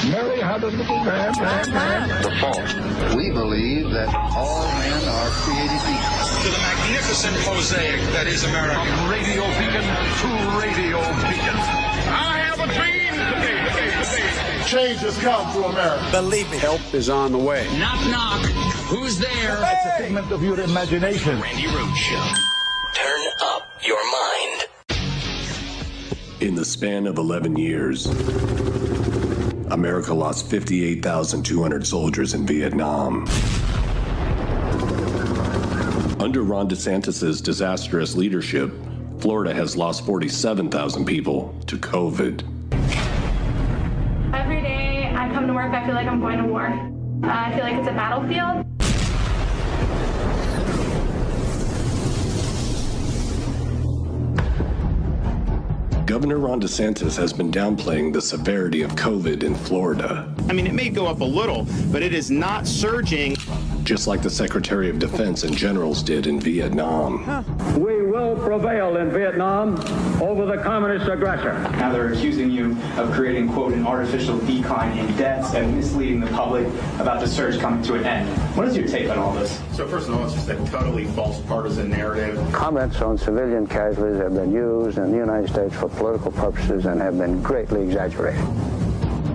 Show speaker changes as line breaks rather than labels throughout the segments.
Mary had a little man.
The fault. We believe that all men are created equal.
To the magnificent mosaic that is America.
From radio beacon to radio beacon.
I have a dream today.
Change has come to America.
Believe me.
Help is on the way.
Knock, knock. Who's there?
It's a figment of your imagination.
Randi Rhodes Show. Turn up your mind.
In the span of 11 years, America lost 58,200 soldiers in Vietnam. Under Ron DeSantis' disastrous leadership, Florida has lost 47,000 people to COVID.
Every day I come to work, I feel like I'm going to war. I feel like it's a battlefield.
Governor Ron DeSantis has been downplaying the severity of COVID in Florida.
I mean, it may go up a little, but it is not surging.
Just like the Secretary of Defense and generals did in Vietnam.
We will prevail in Vietnam over the communist aggressor.
Now they're accusing you of creating, quote, an artificial decline in deaths and misleading the public about the surge coming to an end. What is your take on all this?
So first of all, it's just a totally false partisan narrative.
Comments on civilian casualties have been used in the United States for political purposes and have been greatly exaggerated.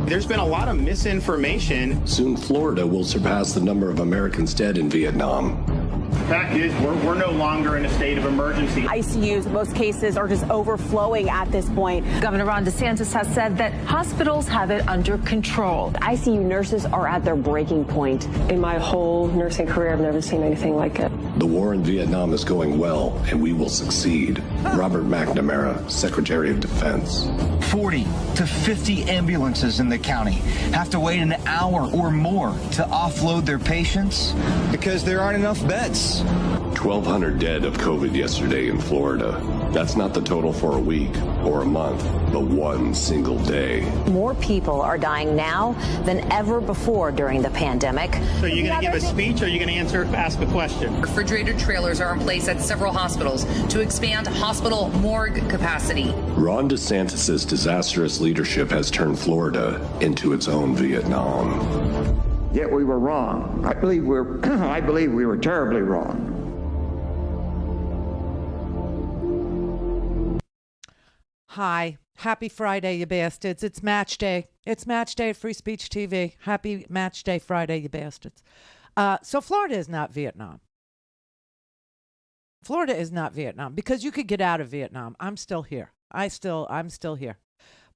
There's been a lot of misinformation.
Soon Florida will surpass the number of Americans dead in Vietnam.
The fact is, we're no longer in a state of emergency.
ICUs, most cases are just overflowing at this point.
Governor Ron DeSantis has said that hospitals have it under control.
ICU nurses are at their breaking point.
In my whole nursing career, I've never seen anything like it.
The war in Vietnam is going well, and we will succeed. Robert McNamara, Secretary of Defense.
40 to 50 ambulances in the county have to wait an hour or more to offload their patients because there aren't enough beds.
1,200 dead of COVID yesterday in Florida. That's not the total for a week or a month, but one single day.
More people are dying now than ever before during the pandemic.
So you're going to give a speech or are you going to ask a question?
Refrigerated trailers are in place at several hospitals to expand hospital morgue capacity.
Ron DeSantis' disastrous leadership has turned Florida into its own Vietnam.
Yet we were wrong. I believe we were terribly wrong.
Hi. Happy Friday, you bastards. It's match day. It's match day at Free Speech TV. Happy match day Friday, you bastards. So Florida is not Vietnam. Florida is not Vietnam because you could get out of Vietnam. I'm still here. I'm still here.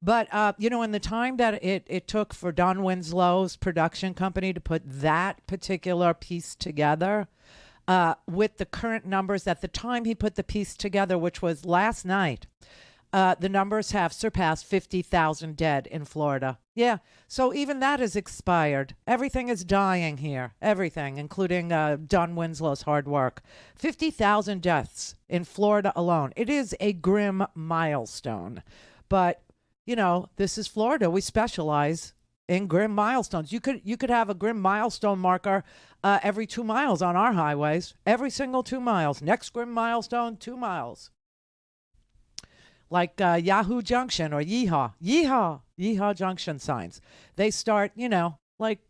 But, in the time that it took for Don Winslow's production company to put that particular piece together, with the current numbers at the time he put the piece together, which was last night, the numbers have surpassed 50,000 dead in Florida. Yeah, so even that is expired. Everything is dying here. Everything, including Don Winslow's hard work. 50,000 deaths in Florida alone. It is a grim milestone. But this is Florida. We specialize in grim milestones. You could have a grim milestone marker every 2 miles on our highways. Every single 2 miles. Next grim milestone, 2 miles. Like Yahoo Junction or Yeehaw Junction signs. They start, like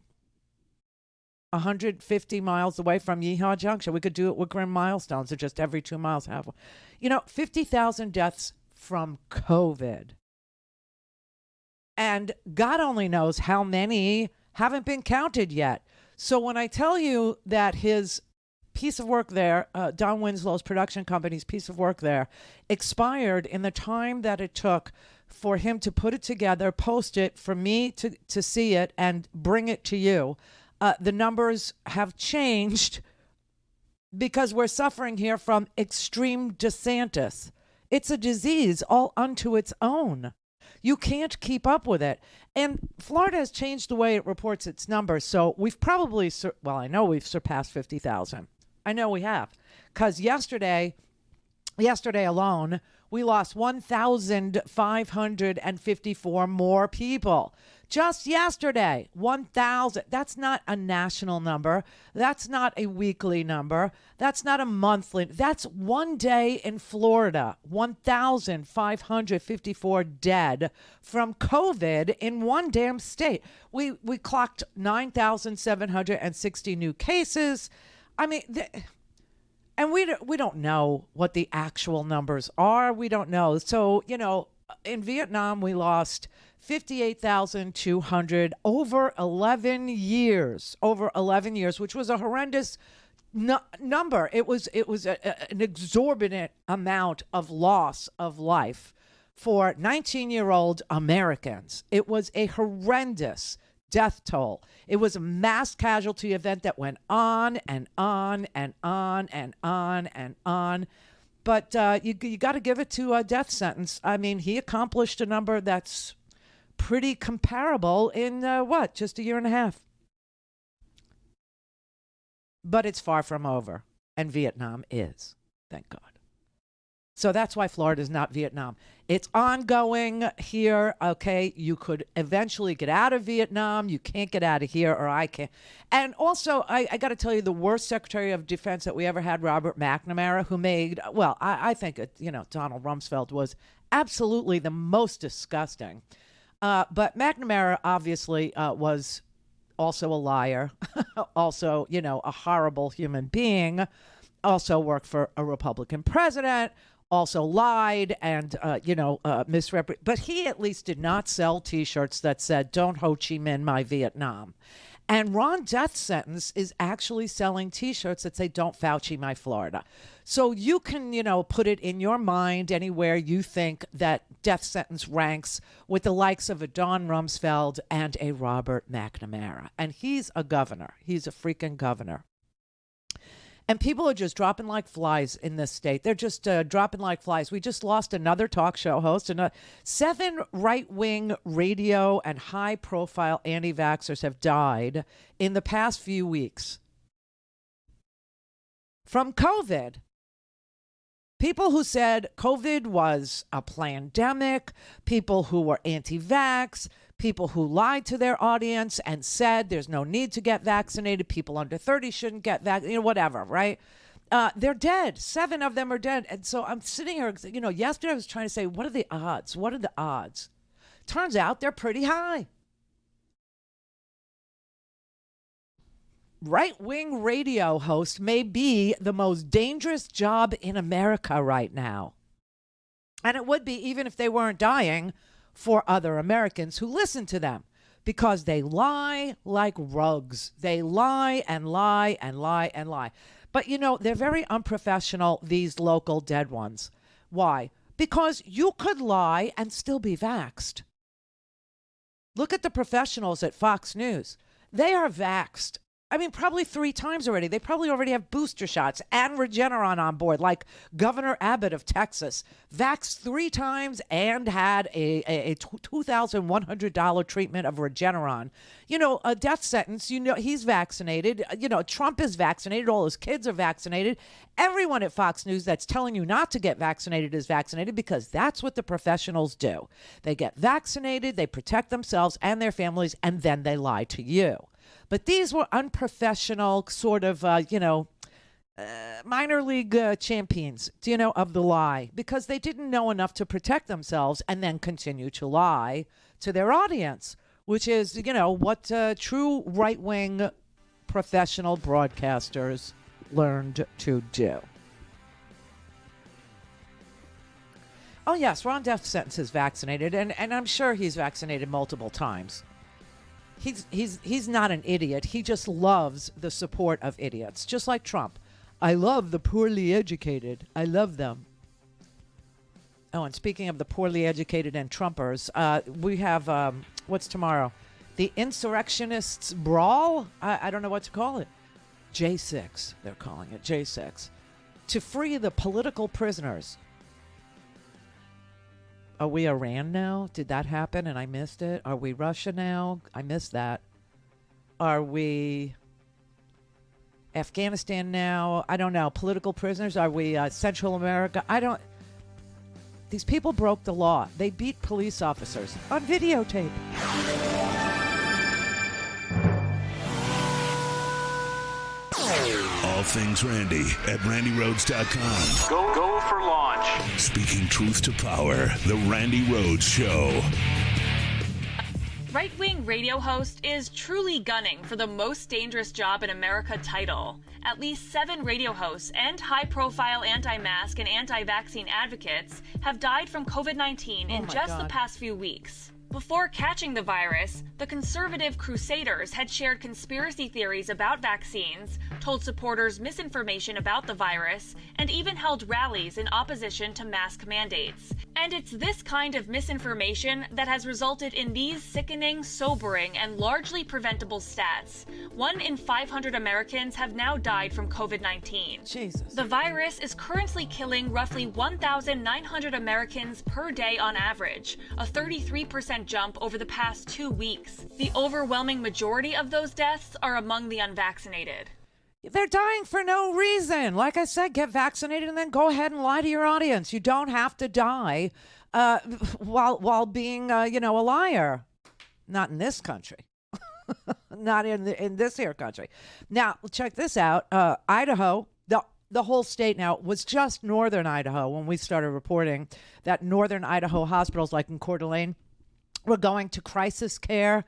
150 miles away from Yeehaw Junction. We could do it with grim milestones or just every 2 miles have one. 50,000 deaths from COVID. And God only knows how many haven't been counted yet. So when I tell you that his piece of work there, Don Winslow's production company's piece of work there, expired in the time that it took for him to put it together, post it, for me to see it and bring it to you, the numbers have changed because we're suffering here from extreme DeSantis. It's a disease all unto its own. You can't keep up with it. And Florida has changed the way it reports its numbers. So we've probably, I know we've surpassed 50,000. I know we have. Because yesterday alone, we lost 1,554 more people Just yesterday, 1,000. That's not a national number. That's not a weekly number. That's not a monthly. That's one day in Florida. 1,554 dead from COVID in one damn state. We clocked 9,760 new cases. I mean, and we don't know what the actual numbers are. We don't know. So, in Vietnam, we lost 58,200 over 11 years, which was a horrendous number. It was an exorbitant amount of loss of life for 19-year-old Americans. It was a horrendous death toll. It was a mass casualty event that went on and on and on and on and on. But you got to give it to a death sentence. I mean, he accomplished a number that's pretty comparable in just a year and a half. But it's far from over, and Vietnam is, thank God. So that's why Florida is not Vietnam. It's ongoing here, okay? You could eventually get out of Vietnam. You can't get out of here, or I can't. And also, I got to tell you, the worst Secretary of Defense that we ever had, Robert McNamara, who made, well, I think, Donald Rumsfeld was absolutely the most disgusting. But McNamara obviously was also a liar, also, a horrible human being, also worked for a Republican president, also lied and, misrepresented. But he at least did not sell T-shirts that said, "Don't Ho Chi Minh my Vietnam." And Ron Death Sentence is actually selling T-shirts that say, "Don't Fauci my Florida." So you can, put it in your mind anywhere you think that Death Sentence ranks with the likes of a Don Rumsfeld and a Robert McNamara. And he's a governor. He's a freaking governor. And people are just dropping like flies in this state. They're just dropping like flies. We just lost another talk show host, and 7 right-wing radio and high-profile anti-vaxxers have died in the past few weeks from COVID. People who said COVID was a pandemic, people who were anti-vax, people who lied to their audience and said there's no need to get vaccinated, people under 30 shouldn't get vaccinated, whatever, right? They're dead. 7 of them are dead. And so I'm sitting here, yesterday I was trying to say, what are the odds? What are the odds? Turns out they're pretty high. Right-wing radio host may be the most dangerous job in America right now. And it would be even if they weren't dying for other Americans who listen to them, because they lie like rugs. They lie and lie and lie and lie. But, they're very unprofessional, these local dead ones. Why? Because you could lie and still be vaxxed. Look at the professionals at Fox News. They are vaxxed. I mean, probably 3 times already. They probably already have booster shots and Regeneron on board, like Governor Abbott of Texas, vaxxed 3 times and had a $2,100 treatment of Regeneron. A death sentence, he's vaccinated. Trump is vaccinated. All his kids are vaccinated. Everyone at Fox News that's telling you not to get vaccinated is vaccinated, because that's what the professionals do. They get vaccinated, they protect themselves and their families, and then they lie to you. But these were unprofessional sort of, minor league champions, of the lie, because they didn't know enough to protect themselves and then continue to lie to their audience, which is, what true right-wing professional broadcasters learned to do. Oh, yes, Ron Death Sentence is vaccinated, and I'm sure he's vaccinated multiple times. He's not an idiot. He just loves the support of idiots, just like Trump. I love the poorly educated. I love them. Oh, and speaking of the poorly educated and Trumpers, we have, what's tomorrow? The Insurrectionists Brawl? I don't know what to call it. J6, they're calling it, J6. To free the political prisoners. Are we Iran now? Did that happen and I missed it? Are we Russia now? I missed that. Are we Afghanistan now? I don't know. Political prisoners? Are we Central America? These people broke the law. They beat police officers on videotape.
things Randi at RandiRhodes.com.
Go for launch.
Speaking truth to power, the Randi Rhodes Show.
Right-wing radio host is truly gunning for the most dangerous job in America title. At least 7 radio hosts and high-profile anti-mask and anti-vaccine advocates have died from COVID-19 in just the past few weeks. Before catching the virus, the conservative crusaders had shared conspiracy theories about vaccines, told supporters misinformation about the virus, and even held rallies in opposition to mask mandates. And it's this kind of misinformation that has resulted in these sickening, sobering, and largely preventable stats. 1 in 500 Americans have now died from COVID-19.
Jesus.
The virus is currently killing roughly 1,900 Americans per day on average, a 33% jump over the past 2 weeks. The overwhelming majority of those deaths are among the unvaccinated.
They're dying for no reason. Like I said, get vaccinated and then go ahead and lie to your audience. You don't have to die while being, a liar. Not in this country. Not in this here country. Now, check this out. Idaho, the whole state now was just northern Idaho when we started reporting that northern Idaho hospitals like in Coeur d'Alene were going to crisis care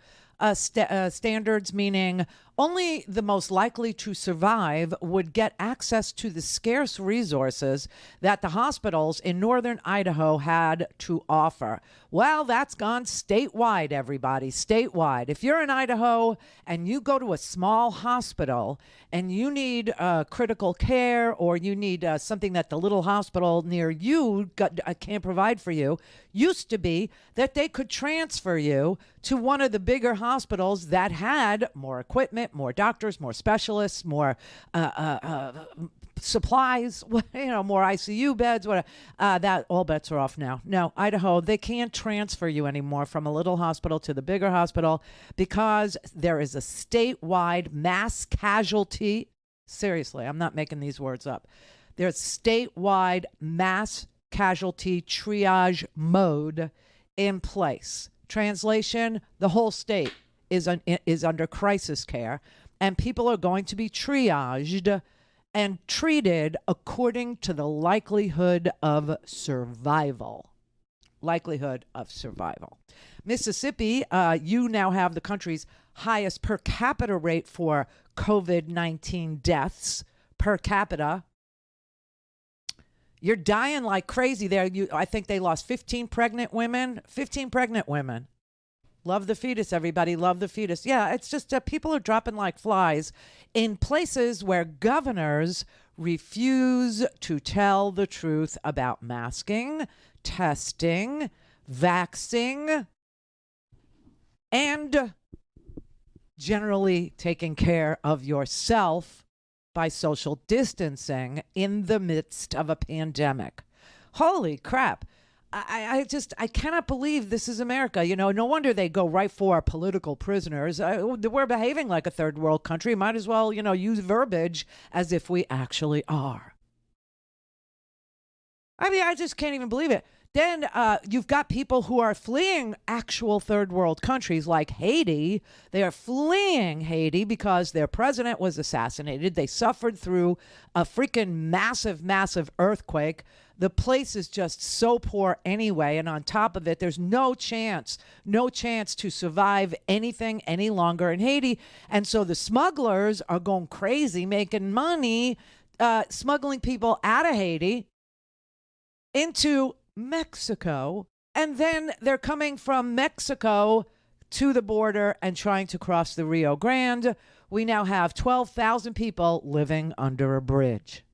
standards, meaning only the most likely to survive would get access to the scarce resources that the hospitals in northern Idaho had to offer. Well, that's gone statewide, everybody, statewide. If you're in Idaho and you go to a small hospital and you need critical care or you need something that the little hospital near you can't provide for you, used to be that they could transfer you to one of the bigger hospitals that had more equipment, more doctors, more specialists, more supplies, more ICU beds. That all bets are off now. No, Idaho, they can't transfer you anymore from a little hospital to the bigger hospital because there is a statewide mass casualty. Seriously, I'm not making these words up. There's statewide mass casualty triage mode in place. Translation, the whole state is under crisis care, and people are going to be triaged and treated according to the likelihood of survival. Likelihood of survival. Mississippi, you now have the country's highest per capita rate for COVID-19 deaths per capita. You're dying like crazy there. I think they lost 15 pregnant women. 15 pregnant women. Love the fetus, everybody. Love the fetus. Yeah, it's just people are dropping like flies in places where governors refuse to tell the truth about masking, testing, vaxing, and generally taking care of yourself by social distancing in the midst of a pandemic. Holy crap. I cannot believe this is America. No wonder they go right for political prisoners. We're behaving like a third world country. Might as well, use verbiage as if we actually are. I mean, I just can't even believe it. Then you've got people who are fleeing actual third world countries like Haiti. They are fleeing Haiti because their president was assassinated. They suffered through a freaking massive, massive earthquake. The place is just so poor anyway. And on top of it, there's no chance to survive anything any longer in Haiti. And so the smugglers are going crazy, making money, smuggling people out of Haiti into Mexico, and then they're coming from Mexico to the border and trying to cross the Rio Grande. We now have 12,000 people living under a bridge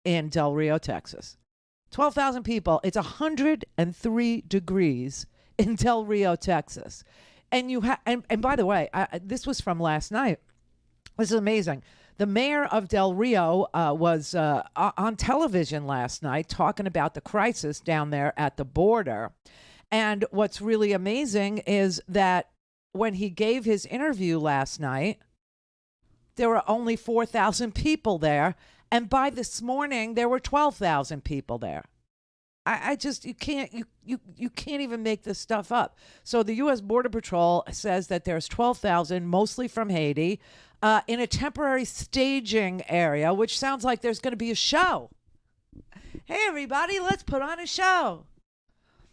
in Del Rio, Texas. 12,000 people. It's 103 degrees in Del Rio, Texas. And and by the way, this was from last night. This is amazing. The mayor of Del Rio was on television last night talking about the crisis down there at the border. And what's really amazing is that when he gave his interview last night, there were only 4,000 people there. And by this morning, there were 12,000 people there. I just you can't even make this stuff up. So the U.S. Border Patrol says that there's 12,000, mostly from Haiti, in a temporary staging area, which sounds like there's going to be a show. Hey everybody, let's put on a show.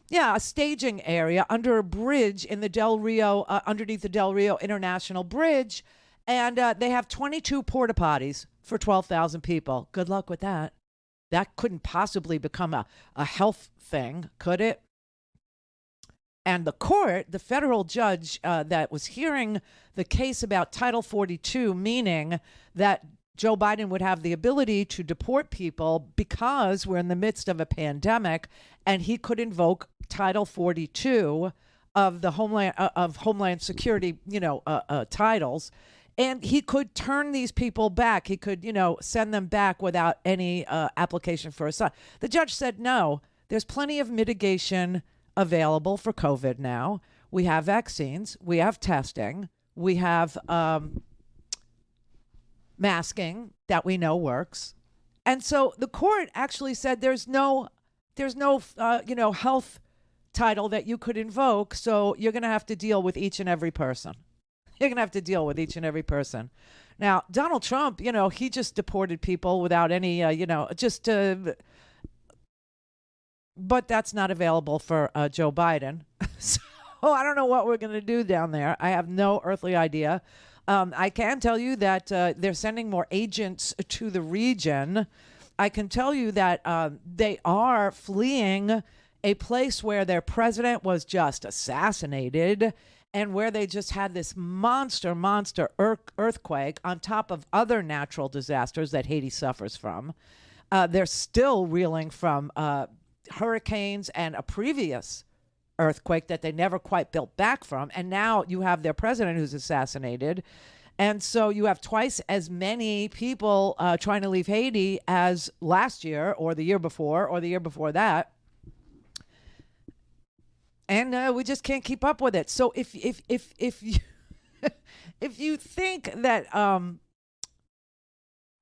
Yeah, a staging area under a bridge in the Del Rio, underneath the Del Rio International Bridge, and they have 22 porta potties for 12,000 people. Good luck with that. That couldn't possibly become a health thing, could it? And the court, the federal judge that was hearing the case about Title 42, meaning that Joe Biden would have the ability to deport people because we're in the midst of a pandemic, and he could invoke Title 42 of the Homeland Security, titles. And he could turn these people back. He could, send them back without any application for asylum. The judge said, no, there's plenty of mitigation available for COVID now. We have vaccines. We have testing. We have masking that we know works. And so the court actually said there's no health title that you could invoke. So you're going to have to deal with each and every person. You're going to have to deal with each and every person. Now, Donald Trump, he just deported people without any, but that's not available for Joe Biden. So I don't know what we're going to do down there. I have no earthly idea. I can tell you that they're sending more agents to the region. I can tell you that they are fleeing a place where their president was just assassinated, and where they just had this monster earthquake on top of other natural disasters that Haiti suffers from. They're still reeling from hurricanes and a previous earthquake that they never quite built back from. And now you have their president who's assassinated. And so you have twice as many people trying to leave Haiti as last year or the year before or the year before that. And we just can't keep up with it. So if you if you think that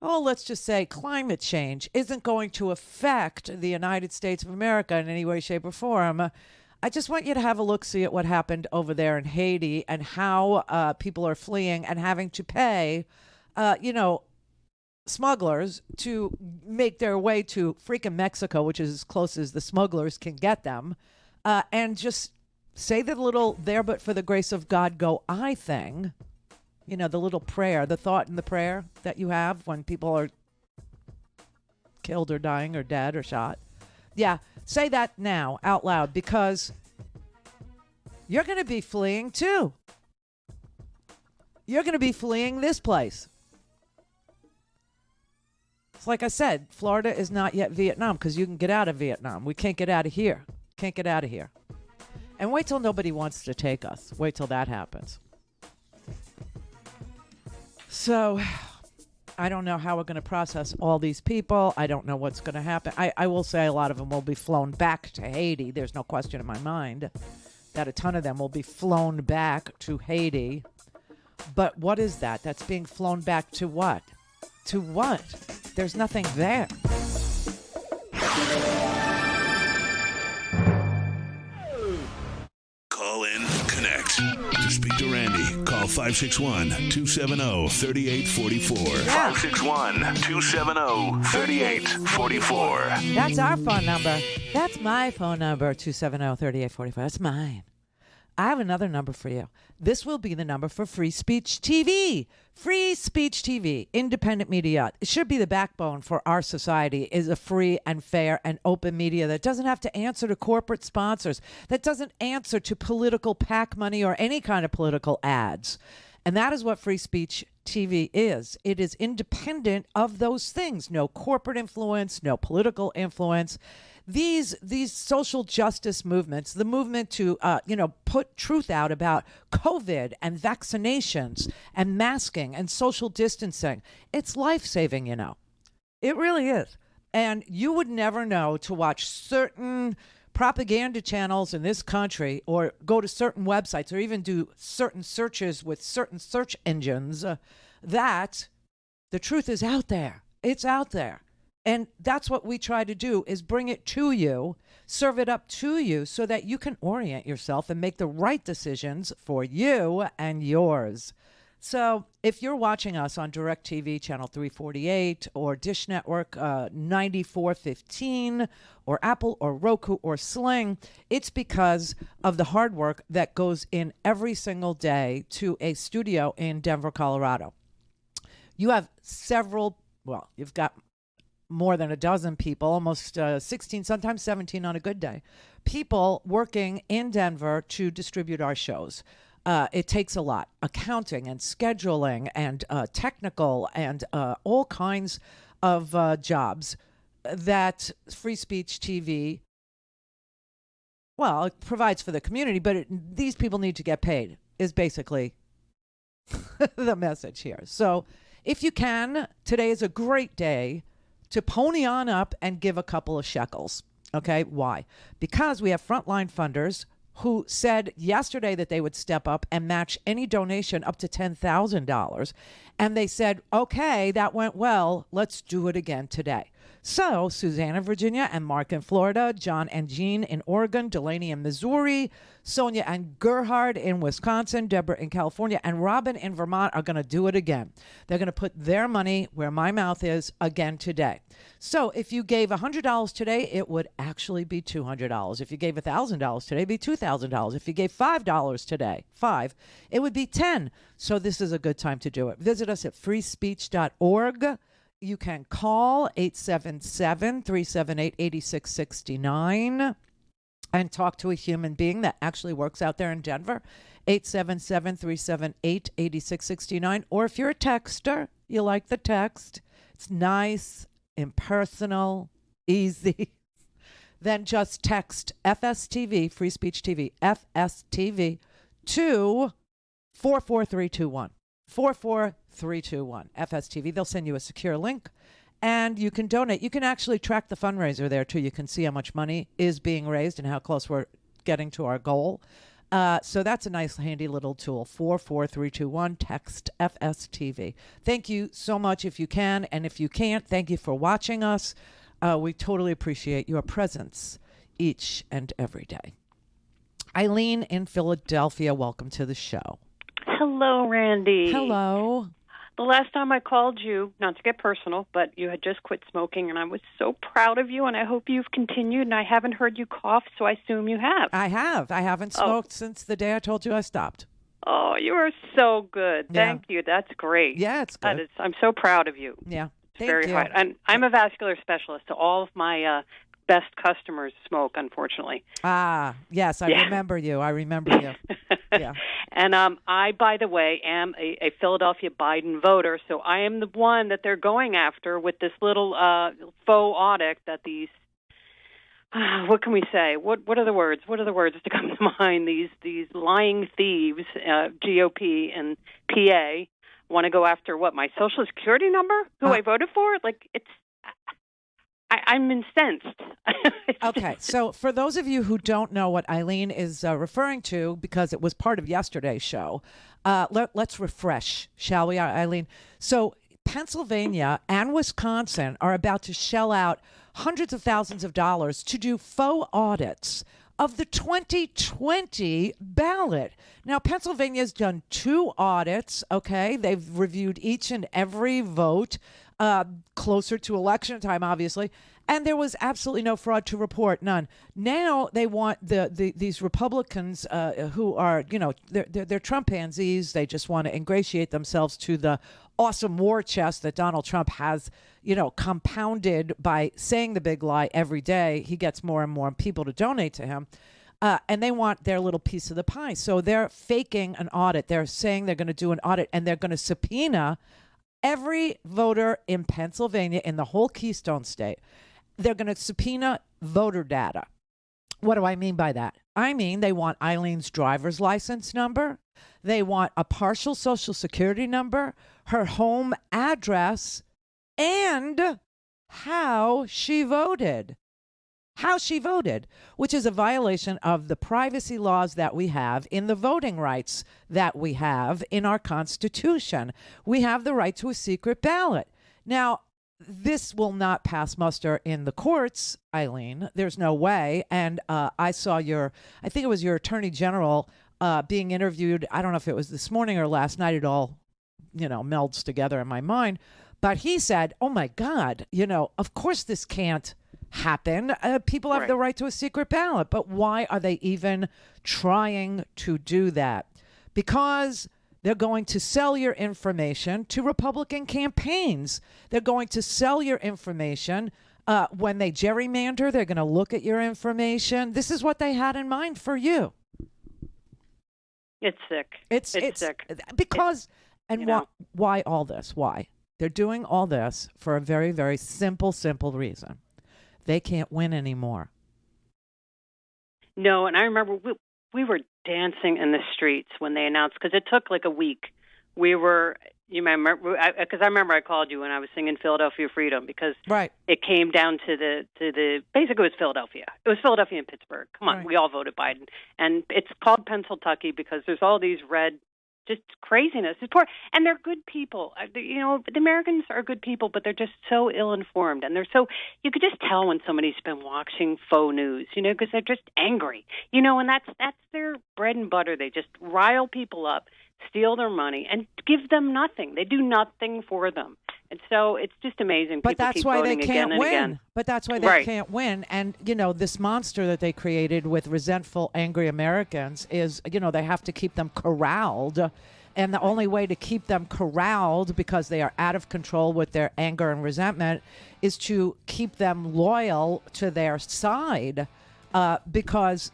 let's just say climate change isn't going to affect the United States of America in any way, shape, or form, I just want you to have a look-see at what happened over there in Haiti and how people are fleeing and having to pay, smugglers to make their way to freaking Mexico, which is as close as the smugglers can get them. And just say the little "there but for the grace of God go I" thing. The little prayer, the thought and the prayer that you have when people are killed or dying or dead or shot. Yeah, say that now out loud, because you're going to be fleeing too. You're going to be fleeing this place. It's like I said, Florida is not yet Vietnam because you can get out of Vietnam. We can't get out of here. Can't get out of here. And wait till nobody wants to take us. Wait till that happens. So I don't know how we're going to process all these people. I don't know what's going to happen. I will say a lot of them will be flown back to Haiti. There's no question in my mind that a ton of them will be flown back to Haiti. But what is that? That's being flown back to what? To what? There's nothing there.
Call in, connect. To speak to Randi, call 561-270-3844.
Yeah.
561-270-3844.
That's our phone number. That's my phone number, 270-3844. That's mine. I have another number for you. This will be the number for Free Speech TV. Free Speech TV, independent media. It should be the backbone for our society, is a free and fair and open media that doesn't have to answer to corporate sponsors, that doesn't answer to political PAC money or any kind of political ads. And that is what Free Speech TV is. It is independent of those things. No corporate influence, no political influence. These social justice movements, the movement to put truth out about COVID and vaccinations and masking and social distancing, it's life-saving, It really is. And you would never know to watch certain propaganda channels in this country or go to certain websites or even do certain searches with certain search engines that the truth is out there. It's out there. And that's what we try to do, is bring it to you, serve it up to you so that you can orient yourself and make the right decisions for you and yours. So if you're watching us on DirecTV channel 348 or Dish Network 9415 or Apple or Roku or Sling, it's because of the hard work that goes in every single day to a studio in Denver, Colorado. You have you've got more than a dozen people, almost 16, sometimes 17 on a good day, people working in Denver to distribute our shows. It takes a lot. Accounting and scheduling and technical and all kinds of jobs that Free Speech TV, well, it provides for the community, but these people need to get paid, is basically the message here. So if you can, today is a great day to pony on up and give a couple of shekels. Okay, why? Because we have frontline funders who said yesterday that they would step up and match any donation up to $10,000. And they said, okay, that went well. Let's do it again today. So Susanna, Virginia, and Mark in Florida, John and Jean in Oregon, Delaney in Missouri, Sonia and Gerhard in Wisconsin, Deborah in California, and Robin in Vermont are going to do it again. They're going to put their money where my mouth is again today. So if you gave $100 today, it would actually be $200. If you gave $1,000 today, it'd be $2,000. If you gave $5 today, it would be $10. So this is a good time to do it. Visit us at freespeech.org. You can call 877-378-8669 and talk to a human being that actually works out there in Denver, 877-378-8669. Or if you're a texter, you like the text, it's nice, impersonal, easy, then just text FSTV, Free Speech TV, FSTV, to 44321. 44321 FSTV. They'll send you a secure link and you can donate. You can actually track the fundraiser there too. You can see how much money is being raised and how close we're getting to our goal. So that's a nice handy little tool. 44321, text FSTV. Thank you so much if you can, and if you can't, thank you for watching us. We totally appreciate your presence each and every day. Eileen in Philadelphia, welcome to the show.
Hello, Randi.
Hello.
The last time I called you, not to get personal, but you had just quit smoking, and I was so proud of you, and I hope you've continued, and I haven't heard you cough, so I assume you have.
I have. I haven't smoked since the day I told you I stopped.
Oh, you are so good. Thank you. That's great.
Yeah, it's good.
I'm so proud of you.
Yeah.
It's very hard. And I'm a vascular specialist, so all of my best customers smoke, unfortunately.
Ah, yes, I remember you. I remember you. Yeah.
And I, by the way, am a Philadelphia Biden voter, so I am the one that they're going after with this little faux audit that these, what can we say? What are the words? What are the words to come to mind? These lying thieves, GOP and PA, want to go after my Social Security number, who I voted for? Like, I'm incensed.
Okay, so for those of you who don't know what Eileen is referring to, because it was part of yesterday's show, let's refresh, shall we, Eileen? So Pennsylvania and Wisconsin are about to shell out hundreds of thousands of dollars to do faux audits of the 2020 ballot. Now, Pennsylvania's done 2 audits, okay? They've reviewed each and every vote closer to election time, obviously, and there was absolutely no fraud to report, none. Now they want these Republicans who are, they're Trump pansies. They just want to ingratiate themselves to the awesome war chest that Donald Trump has, compounded by saying the big lie every day. He gets more and more people to donate to him. And they want their little piece of the pie. So they're faking an audit. They're saying they're going to do an audit, and they're going to subpoena every voter in Pennsylvania, in the whole Keystone State. They're going to subpoena voter data. What do I mean by that? I mean, they want Eileen's driver's license number. They want a partial Social Security number, her home address, and how she voted. How she voted, which is a violation of the privacy laws that we have, in the voting rights that we have in our Constitution. We have the right to a secret ballot. Now, this will not pass muster in the courts, Eileen. There's no way. And I saw I think it was your attorney general being interviewed. I don't know if it was this morning or last night. It all, melds together in my mind. But he said, oh, my God, of course this can't happen. People have the right to a secret ballot. But why are they even trying to do that? Because they're going to sell your information to Republican campaigns. They're going to sell your information when they gerrymander. They're going to look at your information. This is what they had in mind for you.
It's sick. It's sick.
Because, why all this? Why? They're doing all this for a very, very simple reason. They can't win anymore.
No, and I remember we were dancing in the streets when they announced, because it took like a week. You remember, because I remember I called you when I was singing Philadelphia Freedom, because it came down to the basically it was Philadelphia. It was Philadelphia and Pittsburgh. Come on, we all voted Biden. And it's called Pennsylvania because there's all these red, just craziness. It's poor, and they're good people. The Americans are good people, but they're just so ill-informed, and you could just tell when somebody's been watching faux news, because they're just angry, and that's their bread and butter. They just rile people up, steal their money, and give them nothing. They do nothing for them. And so it's just amazing.
But
people
that's
keep
why
voting
they can't
again
win.
and again.
But that's why they can't win. And, this monster that they created with resentful, angry Americans is, they have to keep them corralled. And the only way to keep them corralled, because they are out of control with their anger and resentment, is to keep them loyal to their side because,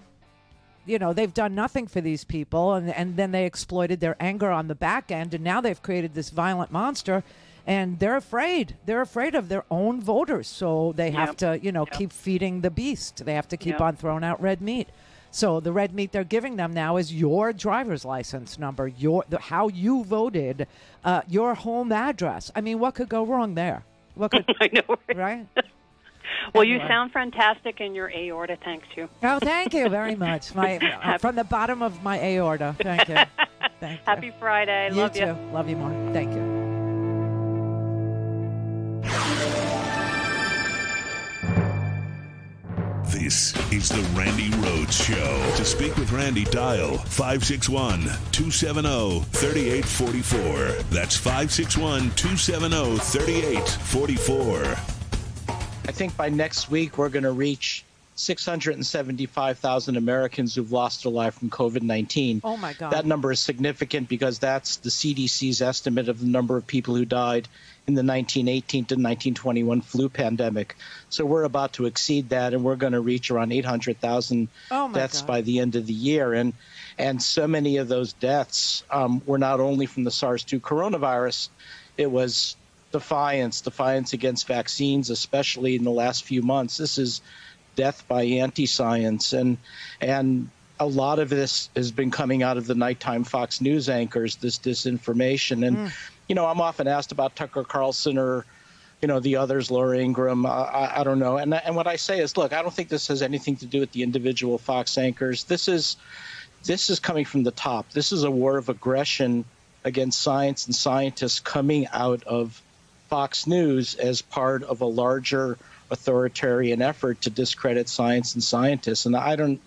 they've done nothing for these people. And then they exploited their anger on the back end. And now they've created this violent monster. And they're afraid. They're afraid of their own voters. So they have to, keep feeding the beast. They have to keep on throwing out red meat. So the red meat they're giving them now is your driver's license number, how you voted, your home address. I mean, what could go wrong there? What could,
I know,
right?
Well, you sound fantastic, and your aorta thanks you.
Oh, thank you very much. From the bottom of my aorta. Thank you. Thank you.
Happy Friday. Love you.
Love you more. Thank you.
This is the Randi Rhodes Show. To speak with Randi, dial 561-270-3844. That's 561-270-3844.
I think by next week we're going to reach 675,000 Americans who've lost their life from COVID-19.
Oh, my God.
That number is significant because that's the CDC's estimate of the number of people who died in the 1918 to 1921 flu pandemic. So we're about to exceed that, and we're going to reach around 800,000 deaths by the end of the year. And so many of those deaths were not only from the SARS-2 coronavirus, it was defiance against vaccines, especially in the last few months. This is death by anti-science. And a lot of this has been coming out of the nighttime Fox News anchors, this disinformation. And, I'm often asked about Tucker Carlson or, the others, Laura Ingraham. I don't know. And what I say is, look, I don't think this has anything to do with the individual Fox anchors. This is coming from the top. This is a war of aggression against science and scientists coming out of Fox News as part of a larger authoritarian effort to discredit science and scientists. And I don't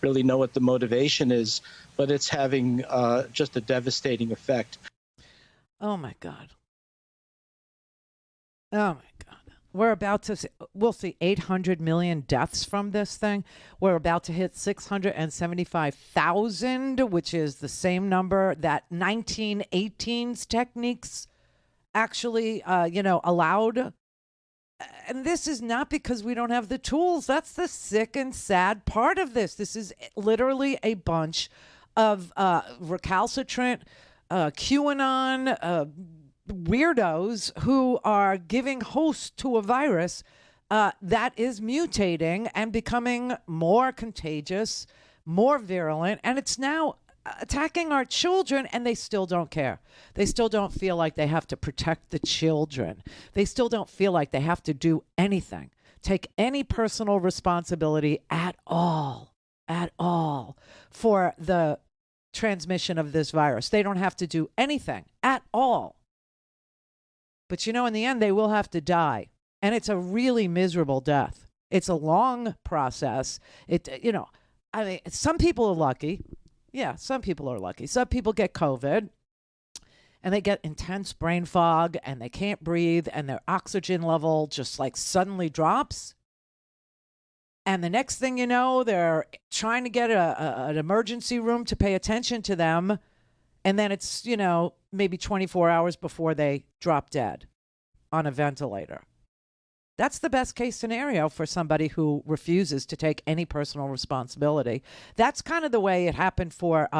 really know what the motivation is, but it's having just a devastating effect.
Oh, my God. Oh, my God. We'll see 800 million deaths from this thing. We're about to hit 675,000, which is the same number that 1918's techniques actually, allowed. And this is not because we don't have the tools. That's the sick and sad part of this. This is literally a bunch of recalcitrant QAnon weirdos who are giving host to a virus that is mutating and becoming more contagious, more virulent, and it's now attacking our children, and they still don't care. They still don't feel like they have to protect the children. They still don't feel like they have to do anything, take any personal responsibility at all for the transmission of this virus. They don't have to do anything at all. But, in the end, they will have to die. And it's a really miserable death. It's a long process. Some people are lucky. Yeah, some people are lucky. Some people get COVID and they get intense brain fog and they can't breathe and their oxygen level just like suddenly drops. And the next thing you know, they're trying to get an emergency room to pay attention to them. And then it's, maybe 24 hours before they drop dead on a ventilator. That's the best case scenario for somebody who refuses to take any personal responsibility. That's kind of the way it happened for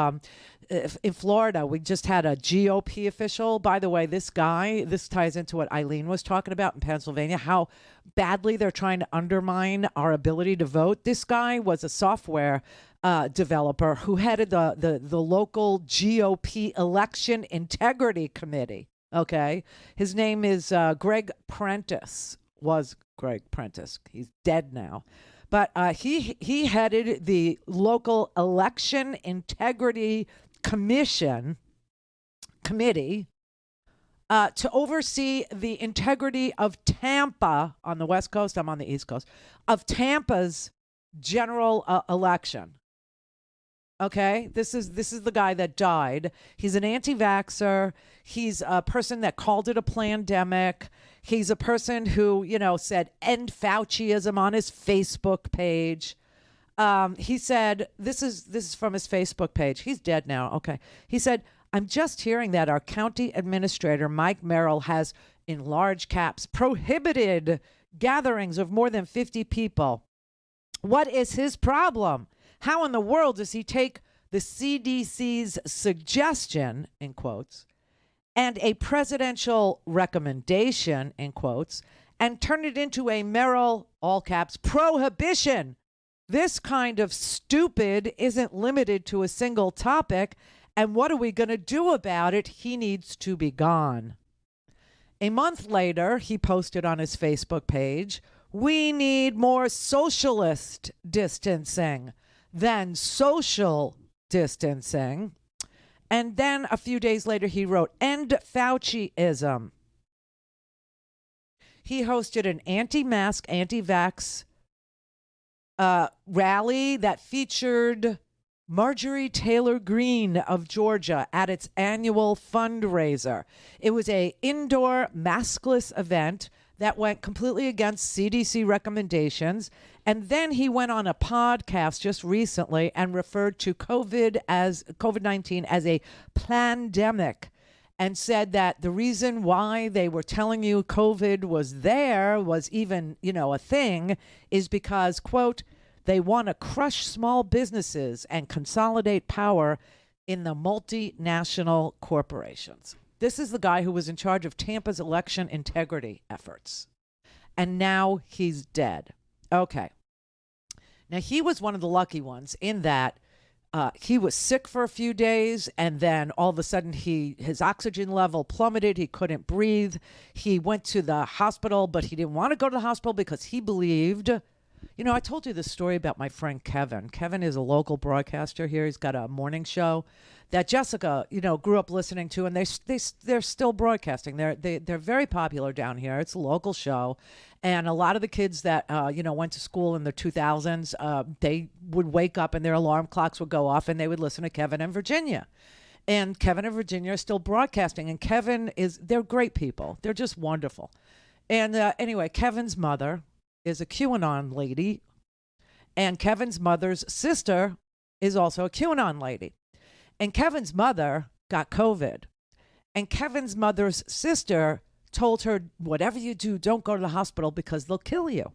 in Florida. We just had a GOP official. By the way, this ties into what Eileen was talking about in Pennsylvania, how badly they're trying to undermine our ability to vote. This guy was a software developer who headed the local GOP election integrity committee. Okay. His name is Greg Prentice. Was Greg Prentice. He's dead now. But he headed the local election integrity committee to oversee the integrity of Tampa on the West Coast. I'm on the East Coast of Tampa's general election. Okay, this is the guy that died. He's an anti-vaxxer. He's a person that called it a pandemic. He's a person who, said end Fauciism on his Facebook page. He said, this is from his Facebook page. He's dead now. Okay. He said, I'm just hearing that our county administrator, Mike Merrill, has, in large caps, prohibited gatherings of more than 50 people. What is his problem? How in the world does he take the CDC's suggestion, in quotes, and a presidential recommendation, in quotes, and turn it into a Merrill, all caps, prohibition? This kind of stupid isn't limited to a single topic, and what are we going to do about it? He needs to be gone. A month later, he posted on his Facebook page, we need more socialist distancing than social distancing. And then a few days later, he wrote, end Fauciism. He hosted an anti-mask, anti-vax rally that featured Marjorie Taylor Greene of Georgia at its annual fundraiser. It was an indoor maskless event that went completely against CDC recommendations. And then he went on a podcast just recently and referred to COVID-19 as a pandemic and said that the reason why they were telling you COVID was even, a thing is because, quote, they want to crush small businesses and consolidate power in the multinational corporations. This is the guy who was in charge of Tampa's election integrity efforts. And now he's dead. Okay. Now, he was one of the lucky ones in that he was sick for a few days, and then all of a sudden his oxygen level plummeted. He couldn't breathe. He went to the hospital, but he didn't want to go to the hospital because he believed... I told you this story about my friend Kevin. Kevin is a local broadcaster here. He's got a morning show that Jessica, grew up listening to, and they're still broadcasting. They're very popular down here. It's a local show, and a lot of the kids that went to school in the 2000s, they would wake up and their alarm clocks would go off, and they would listen to Kevin and Virginia. And Kevin and Virginia are still broadcasting, and they're great people. They're just wonderful. And anyway, Kevin's mother is a QAnon lady, and Kevin's mother's sister is also a QAnon lady. And Kevin's mother got COVID, and Kevin's mother's sister told her, whatever you do, don't go to the hospital because they'll kill you.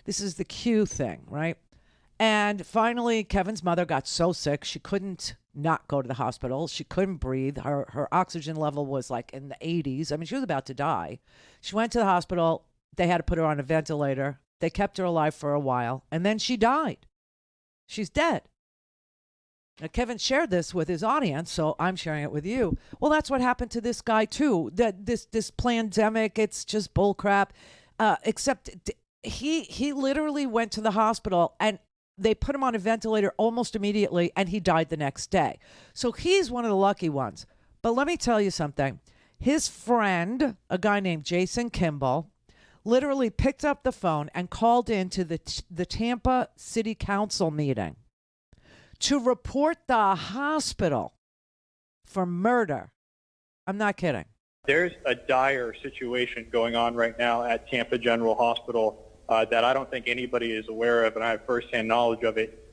This is the Q thing, right? And finally, Kevin's mother got so sick, she couldn't not go to the hospital. She couldn't breathe. Her oxygen level was like in the 80s. I mean, she was about to die. She went to the hospital. They had to put her on a ventilator. They kept her alive for a while, and then she died. She's dead. Now, Kevin shared this with his audience, so I'm sharing it with you. Well, that's what happened to this guy, too. This pandemic, it's just bullcrap. Except he literally went to the hospital, and they put him on a ventilator almost immediately, and he died the next day. So he's one of the lucky ones. But let me tell you something. His friend, a guy named Jason Kimball, literally picked up the phone and called into the Tampa City Council meeting to report the hospital for murder. I'm not kidding.
There's a dire situation going on right now at Tampa General Hospital that I don't think anybody is aware of, and I have firsthand knowledge of it.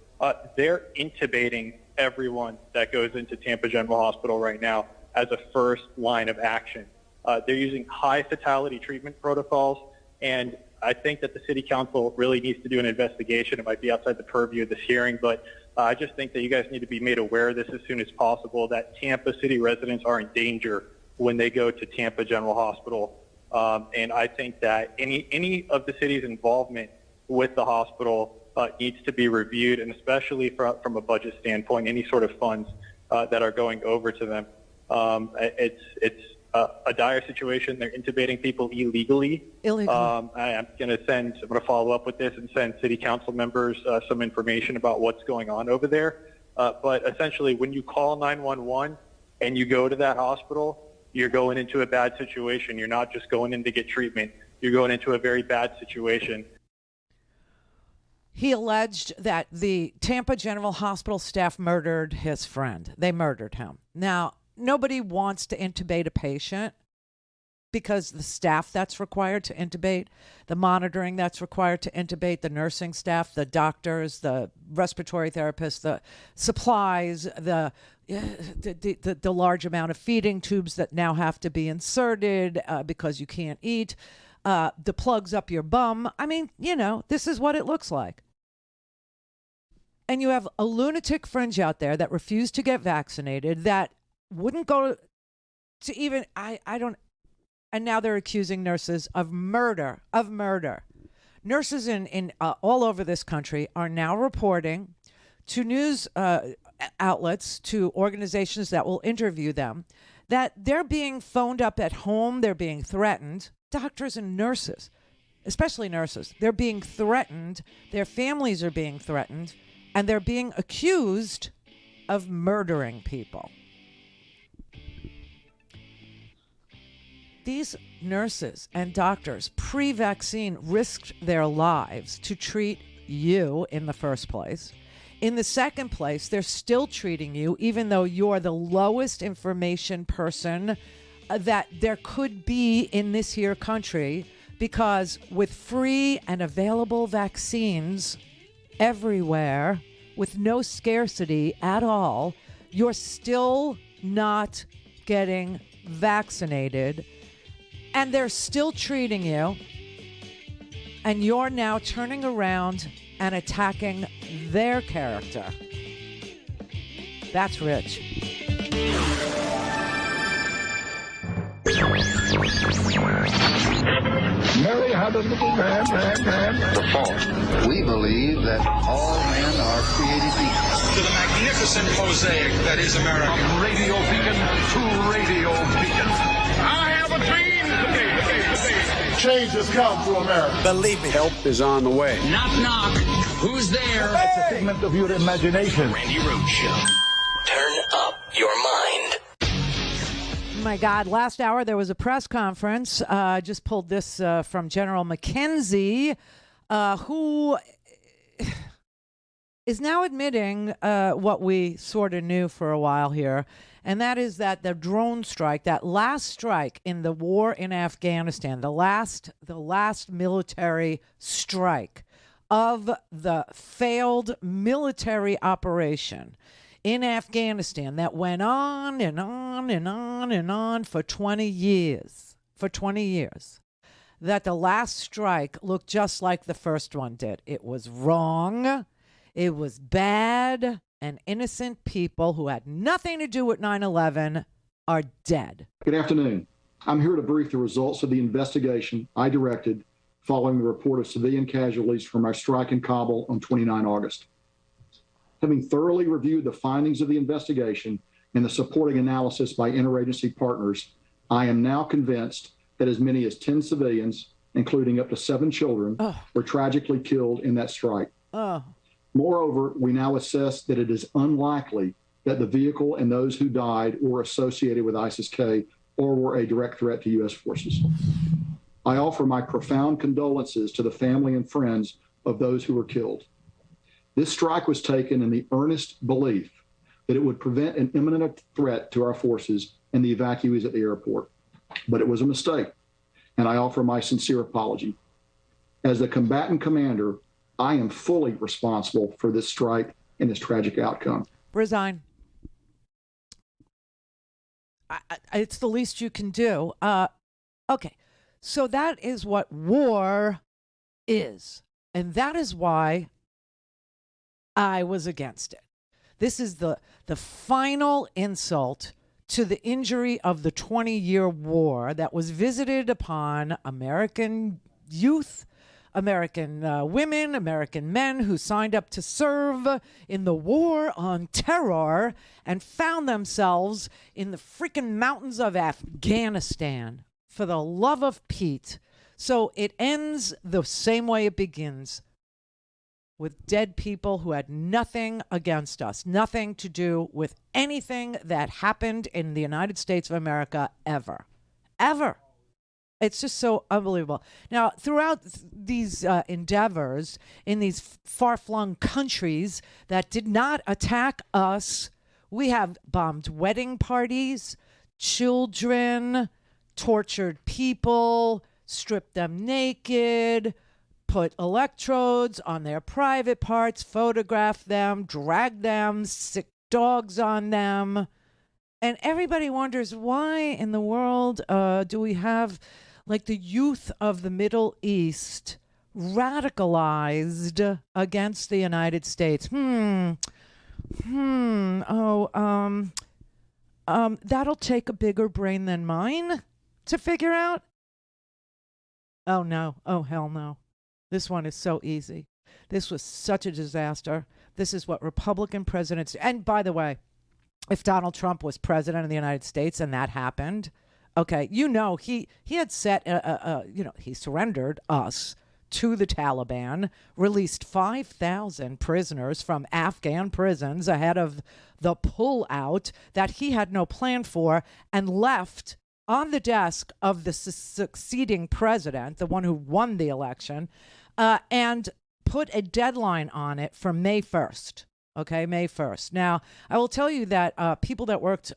They're intubating everyone that goes into Tampa General Hospital right now as a first line of action. They're using high fatality treatment protocols, and I think that the City Council really needs to do an investigation. It might be outside the purview of this hearing, but I just think that you guys need to be made aware of this as soon as possible, that Tampa City residents are in danger when they go to Tampa General Hospital. And I think that any of the city's involvement with the hospital needs to be reviewed, and especially from a budget standpoint, any sort of funds that are going over to them. It's a dire situation. They're intubating people illegally. I'm going to follow up with this and send city council members some information about what's going on over there. But essentially, when you call 911 and you go to that hospital, you're going into a bad situation. You're not just going in to get treatment. You're going into a very bad situation.
He alleged that the Tampa General Hospital staff murdered his friend. They murdered him. Now, nobody wants to intubate a patient because the staff that's required to intubate, the monitoring that's required to intubate, the nursing staff, the doctors, the respiratory therapists, the supplies, the large amount of feeding tubes that now have to be inserted because you can't eat, the plugs up your bum. I mean, this is what it looks like. And you have a lunatic fringe out there that refused to get vaccinated, that wouldn't go to even, and now they're accusing nurses of murder. Nurses in all over this country are now reporting to news outlets, to organizations that will interview them, that they're being phoned up at home, they're being threatened. Doctors and nurses, especially nurses, they're being threatened, their families are being threatened, and they're being accused of murdering people. These nurses and doctors pre-vaccine risked their lives to treat you in the first place. In the second place, they're still treating you even though you're the lowest information person that there could be in this here country, because with free and available vaccines everywhere, with no scarcity at all, you're still not getting vaccinated. And they're still treating you, and you're now turning around and attacking their character. That's rich.
Mary had a little man.
The fault. We believe that all men are created equal.
To the magnificent mosaic that is America.
From radio beacon to radio beacon.
I have a dream.
Change has come to America.
Believe me. Help is on the way.
Knock, knock. Who's there?
It's a figment of your imagination.
Randi Rhodes Show. Turn up your mind.
My God, last hour there was a press conference. I just pulled this from General McKenzie, who is now admitting what we sort of knew for a while here, and that is that the drone strike, that last strike in the war in Afghanistan, the last military strike of the failed military operation in Afghanistan that went on and on and on and on for 20 years, that the last strike looked just like the first one did. It was wrong. It was bad. And innocent people who had nothing to do with 9/11 are dead.
Good afternoon. I'm here to brief the results of the investigation I directed following the report of civilian casualties from our strike in Kabul on 29 August. Having thoroughly reviewed the findings of the investigation and the supporting analysis by interagency partners, I am now convinced that as many as 10 civilians, including up to 7 children, were tragically killed in that strike. Moreover, we now assess that it is unlikely that the vehicle and those who died were associated with ISIS-K or were a direct threat to U.S. forces. I offer my profound condolences to the family and friends of those who were killed. This strike was taken in the earnest belief that it would prevent an imminent threat to our forces and the evacuees at the airport. But it was a mistake, and I offer my sincere apology. As the combatant commander, I am fully responsible for this strike and its tragic outcome.
Resign. It's the least you can do. Okay, so that is what war is, and that is why I was against it. This is the final insult to the injury of the 20-year war that was visited upon American youth, American women, American men who signed up to serve in the war on terror and found themselves in the freaking mountains of Afghanistan. For the love of Pete. So it ends the same way it begins, with dead people who had nothing against us, nothing to do with anything that happened in the United States of America ever. Ever. It's just so unbelievable. Now, throughout these endeavors in these far-flung countries that did not attack us, we have bombed wedding parties, children, tortured people, stripped them naked, put electrodes on their private parts, photographed them, dragged them, sick dogs on them. And everybody wonders, why in the world do we have like the youth of the Middle East radicalized against the United States? That'll take a bigger brain than mine to figure out. Oh no. Oh hell no. This one is so easy. This was such a disaster. This is what Republican presidents, and by the way, if Donald Trump was president of the United States and that happened, okay, he had set he surrendered us to the Taliban, released 5,000 prisoners from Afghan prisons ahead of the pullout that he had no plan for, and left on the desk of the succeeding president, the one who won the election, and put a deadline on it for May 1st. Okay, May 1st. Now, I will tell you that people that worked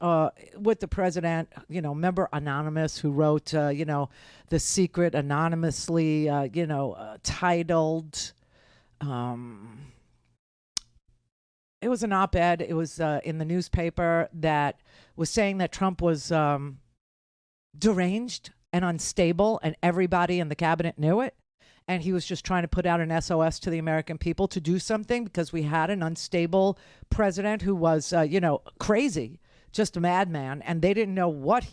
with the president, remember Anonymous, who wrote, The Secret, anonymously, titled, it was an op-ed. It was in the newspaper that was saying that Trump was deranged and unstable, and everybody in the cabinet knew it. And he was just trying to put out an SOS to the American people to do something because we had an unstable president who was, crazy, just a madman. And they didn't know what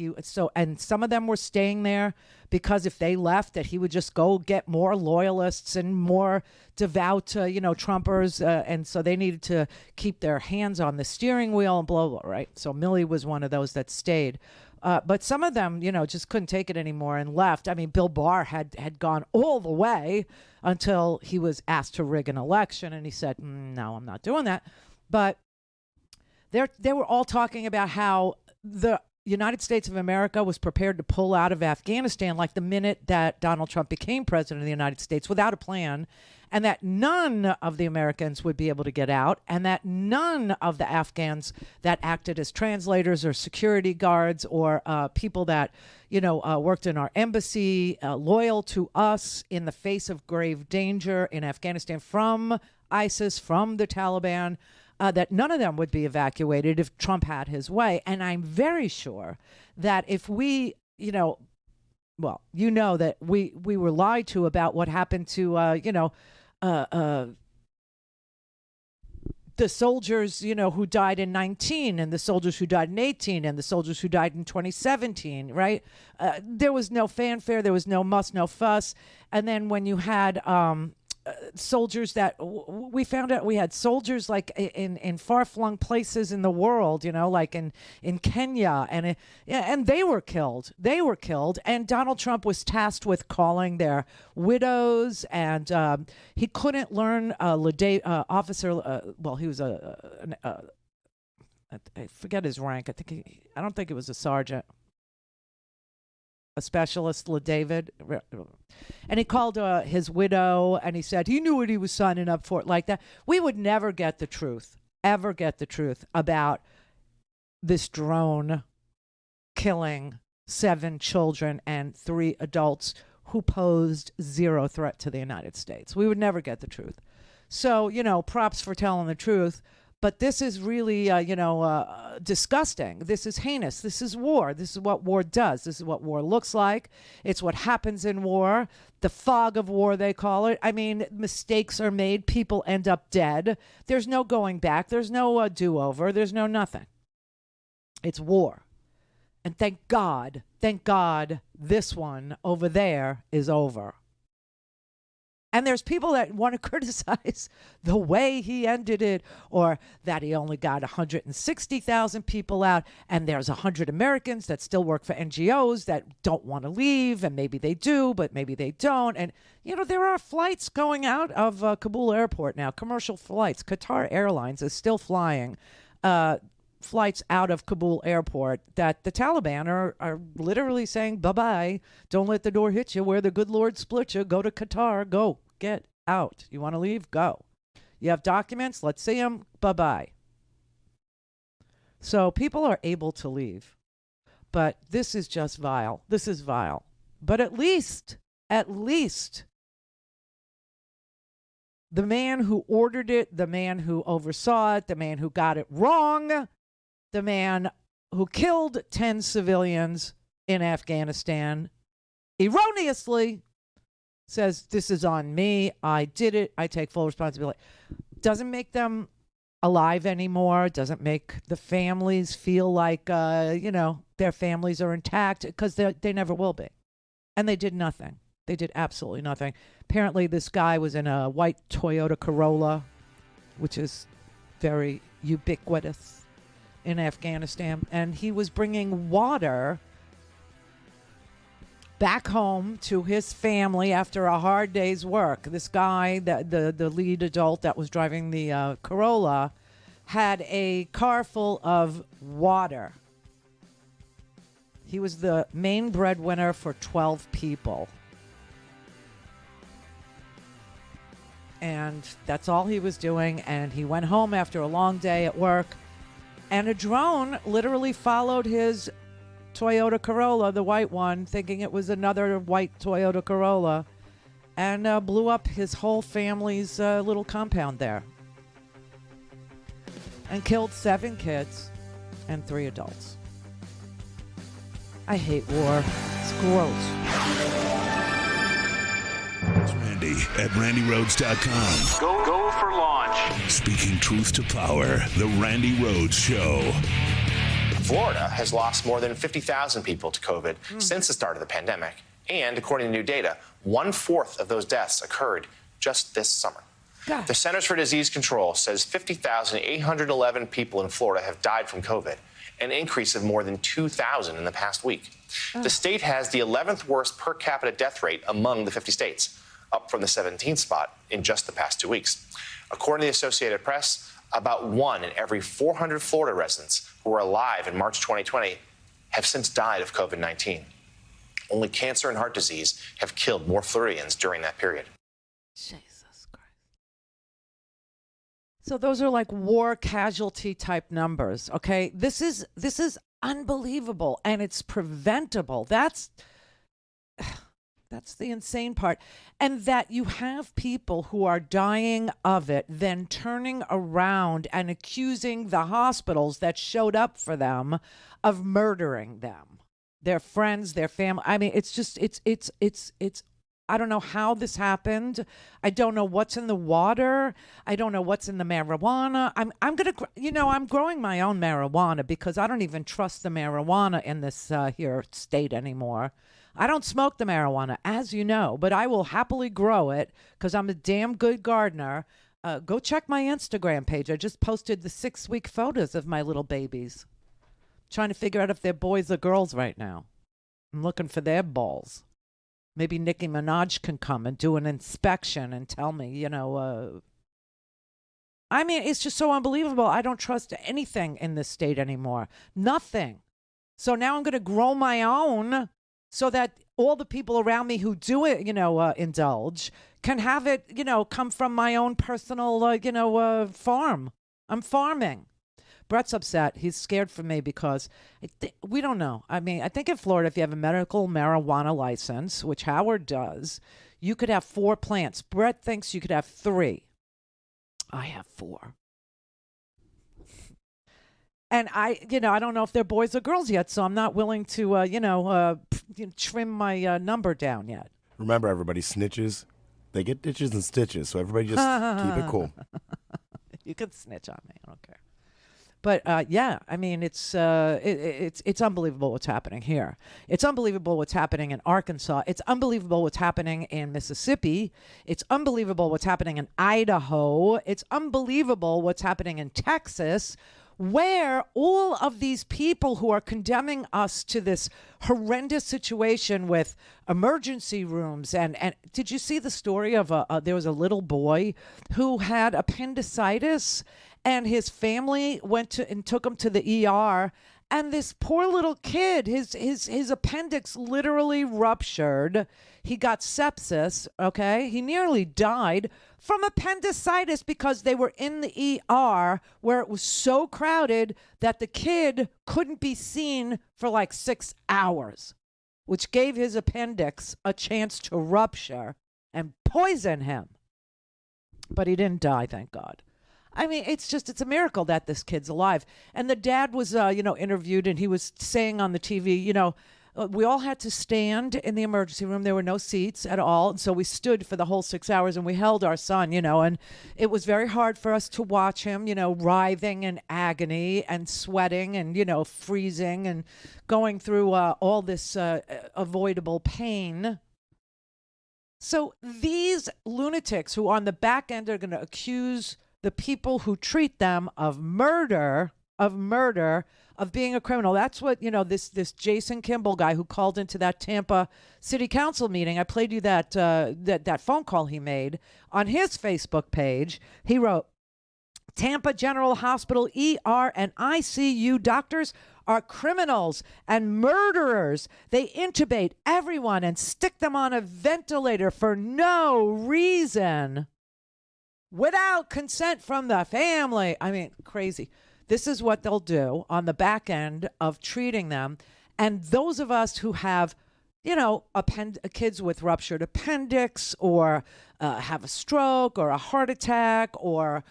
and some of them were staying there because if they left, that he would just go get more loyalists and more devout, Trumpers. And so they needed to keep their hands on the steering wheel and blah, blah, right? So Milley was one of those that stayed. But some of them, just couldn't take it anymore and left. I mean, Bill Barr had gone all the way until he was asked to rig an election, and he said, no, I'm not doing that. But they were all talking about how the United States of America was prepared to pull out of Afghanistan like the minute that Donald Trump became president of the United States without a plan, and that none of the Americans would be able to get out, and that none of the Afghans that acted as translators or security guards or people that, worked in our embassy, loyal to us in the face of grave danger in Afghanistan from ISIS, from the Taliban, that none of them would be evacuated if Trump had his way. And I'm very sure that if we, that we were lied to about what happened to, the soldiers, who died in 19 and the soldiers who died in 18 and the soldiers who died in 2017, right? There was no fanfare. There was no muss, no fuss. And then when you had soldiers that we found out we had soldiers like in far-flung places in the world, like in Kenya, and they were killed. And Donald Trump was tasked with calling their widows, and he couldn't learn officer. He was I forget his rank. I don't think it was a sergeant. a specialist, LaDavid, and he called his widow, and he said he knew what he was signing up for, like that. We would never get the truth, ever get the truth about this drone killing 7 children and 3 adults who posed zero threat to the United States. We would never get the truth. So, props for telling the truth. But this is really, disgusting. This is heinous. This is war. This is what war does. This is what war looks like. It's what happens in war. The fog of war, they call it. I mean, mistakes are made. People end up dead. There's no going back. There's no do-over. There's no nothing. It's war. And thank God, this one over there is over. And there's people that want to criticize the way he ended it, or that he only got 160,000 people out, and there's 100 Americans that still work for NGOs that don't want to leave, and maybe they do, but maybe they don't. And, there are flights going out of Kabul airport now, commercial flights. Qatar Airlines is still flying flights out of Kabul airport that the Taliban are literally saying, bye-bye, don't let the door hit you, where the good Lord split you, go to Qatar, go, get out. You want to leave? Go. You have documents? Let's see them, bye-bye. So people are able to leave, but this is just vile. This is vile. But at least, the man who ordered it, the man who oversaw it, the man who got it wrong, the man who killed 10 civilians in Afghanistan erroneously says, this is on me. I did it. I take full responsibility. Doesn't make them alive anymore. Doesn't make the families feel like, their families are intact, because they never will be. And they did nothing. They did absolutely nothing. Apparently, this guy was in a white Toyota Corolla, which is very ubiquitous in Afghanistan, and he was bringing water back home to his family after a hard day's work. This guy, the lead adult that was driving the Corolla, had a car full of water. He was the main breadwinner for 12 people. And that's all he was doing, and he went home after a long day at work. And a drone literally followed his Toyota Corolla, the white one, thinking it was another white Toyota Corolla, and blew up his whole family's little compound there. And killed 7 kids and 3 adults. I hate war. It's gross.
It's Randi at RandiRhodes.com.
Go for launch.
Speaking truth to power, the Randi Rhodes Show.
Florida has lost more than 50,000 people to COVID since the start of the pandemic. And according to new data, 1/4 of those deaths occurred just this summer.
God.
The Centers for Disease Control says 50,811 people in Florida have died from COVID, an increase of more than 2,000 in the past week. The state has the 11th worst per capita death rate among the 50 states, up from the 17th spot in just the past 2 weeks. According to the Associated Press, about 1 in every 400 Florida residents who were alive in March 2020 have since died of COVID-19. Only cancer and heart disease have killed more Floridians during that period.
Jesus Christ. So those are like war casualty type numbers, okay? This is unbelievable, and it's preventable. That's the insane part. And that you have people who are dying of it, then turning around and accusing the hospitals that showed up for them of murdering them, their friends, their family. I mean, it's just, it's, I don't know how this happened. I don't know what's in the water. I don't know what's in the marijuana. I'm growing my own marijuana because I don't even trust the marijuana in this here state anymore. I don't smoke the marijuana, as you know, but I will happily grow it because I'm a damn good gardener. Go check my Instagram page. I just posted the 6-week photos of my little babies. Trying to figure out if they're boys or girls right now. I'm looking for their balls. Maybe Nicki Minaj can come and do an inspection and tell me, I mean, it's just so unbelievable. I don't trust anything in this state anymore. Nothing. So now I'm going to grow my own so that all the people around me who do it, indulge, can have it, come from my own personal, farm. I'm farming. Brett's upset. He's scared for me because we don't know. I mean, I think in Florida, if you have a medical marijuana license, which Howard does, you could have 4 plants. Brett thinks you could have 3. I have 4. And I don't know if they're boys or girls yet, so I'm not willing to, trim my number down yet.
Remember, everybody, snitches, they get ditches and stitches, so everybody just keep it cool.
You can snitch on me. I don't care. But yeah, I mean, it's unbelievable what's happening here. It's unbelievable what's happening in Arkansas. It's unbelievable what's happening in Mississippi. It's unbelievable what's happening in Idaho. It's unbelievable what's happening in Texas, where all of these people who are condemning us to this horrendous situation with emergency rooms. And did you see the story of there was a little boy who had appendicitis, and his family went and took him to the ER, and this poor little kid, his appendix literally ruptured. He got sepsis, okay? He nearly died from appendicitis because they were in the ER where it was so crowded that the kid couldn't be seen for like 6 hours, which gave his appendix a chance to rupture and poison him. But he didn't die, thank God. I mean, it's a miracle that this kid's alive. And the dad was, interviewed, and he was saying on the TV, we all had to stand in the emergency room. There were no seats at all. And so we stood for the whole 6 hours, and we held our son, and it was very hard for us to watch him, writhing in agony and sweating and, freezing and going through all this avoidable pain. So these lunatics who on the back end are going to accuse the people who treat them of murder, of being a criminal. That's what, this Jason Kimball guy who called into that Tampa City Council meeting. I played you that phone call he made on his Facebook page. He wrote, Tampa General Hospital ER and ICU doctors are criminals and murderers. They intubate everyone and stick them on a ventilator for no reason, without consent from the family. I mean, crazy. This is what they'll do on the back end of treating them. And those of us who have, kids with ruptured appendix, or have a stroke or a heart attack, or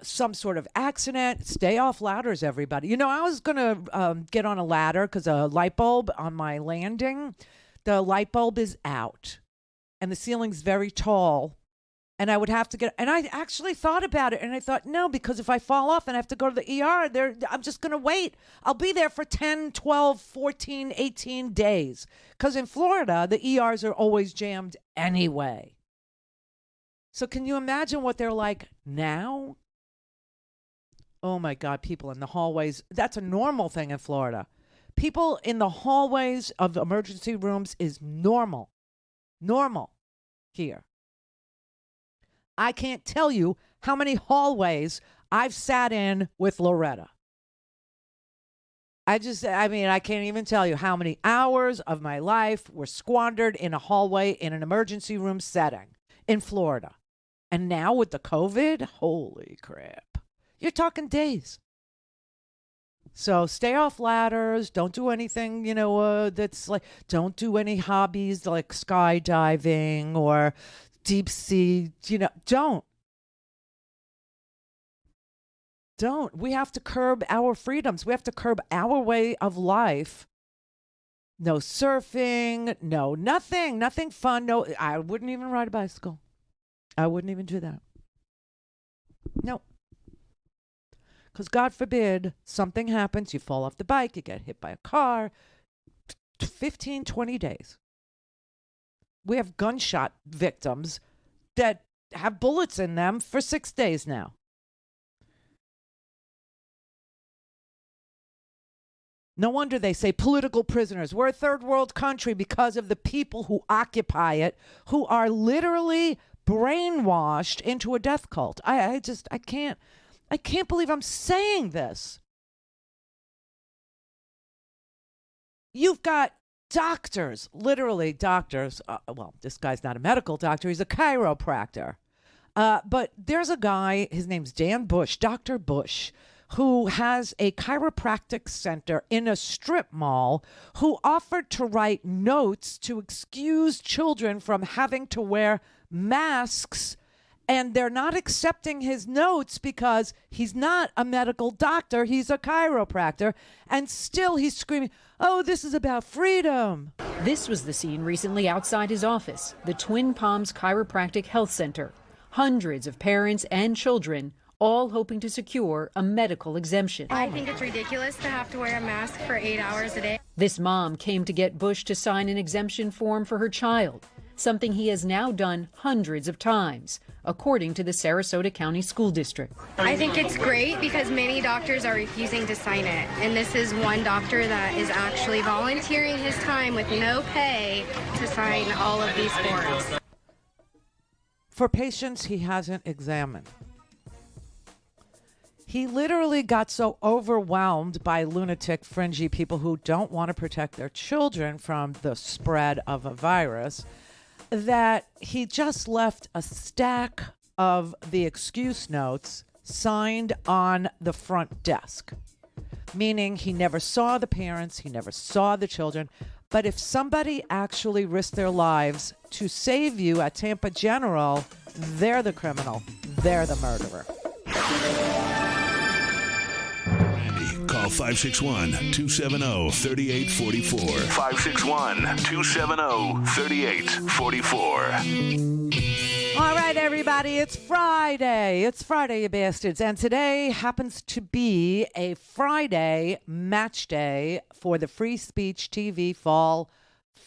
some sort of accident, stay off ladders, everybody. I was going to get on a ladder because a light bulb on my landing, the light bulb is out and the ceiling's very tall. And I would have to and I actually thought about it, and I thought, no, because if I fall off and I have to go to the ER, I'm just going to wait. I'll be there for 10, 12, 14, 18 days. Because in Florida, the ERs are always jammed anyway. So can you imagine what they're like now? Oh my God, people in the hallways. That's a normal thing in Florida. People in the hallways of emergency rooms is normal. Normal here. I can't tell you how many hallways I've sat in with Loretta. I can't even tell you how many hours of my life were squandered in a hallway in an emergency room setting in Florida. And now with the COVID, holy crap. You're talking days. So stay off ladders. Don't do anything, that's like, don't do any hobbies like skydiving or deep sea, don't. We have to curb our freedoms. We have to curb our way of life. No surfing, no nothing fun. No, I wouldn't even ride a bicycle. I wouldn't even do that. No. Because God forbid something happens, you fall off the bike, you get hit by a car, 15, 20 days. We have gunshot victims that have bullets in them for 6 days now. No wonder they say political prisoners. We're a third world country because of the people who occupy it, who are literally brainwashed into a death cult. I can't believe I'm saying this. You've got doctors, literally doctors. Well, this guy's not a medical doctor. He's a chiropractor. But there's a guy, his name's Dan Bush, Dr. Bush, who has a chiropractic center in a strip mall, who offered to write notes to excuse children from having to wear masks. And they're not accepting his notes because he's not a medical doctor. He's a chiropractor. And still he's screaming, oh, this is about freedom.
This was the scene recently outside his office, the Twin Palms Chiropractic Health Center. Hundreds of parents and children all hoping to secure a medical exemption.
I think it's ridiculous to have to wear a mask for 8 hours a day.
This mom came to get Bush to sign an exemption form for her child, something he has now done hundreds of times, according to the Sarasota County School District.
I think it's great because many doctors are refusing to sign it. And this is one doctor that is actually volunteering his time with no pay to sign all of these forms.
For patients he hasn't examined. He literally got so overwhelmed by lunatic, fringy people who don't want to protect their children from the spread of a virus that he just left a stack of the excuse notes signed on the front desk, meaning he never saw the parents, he never saw the children. But if somebody actually risked their lives to save you at Tampa General, they're the criminal, they're the murderer.
Call 561-270-3844. 561-270-3844.
All right, everybody, it's Friday. It's Friday, you bastards. And today happens to be a Friday match day for the Free Speech TV Fall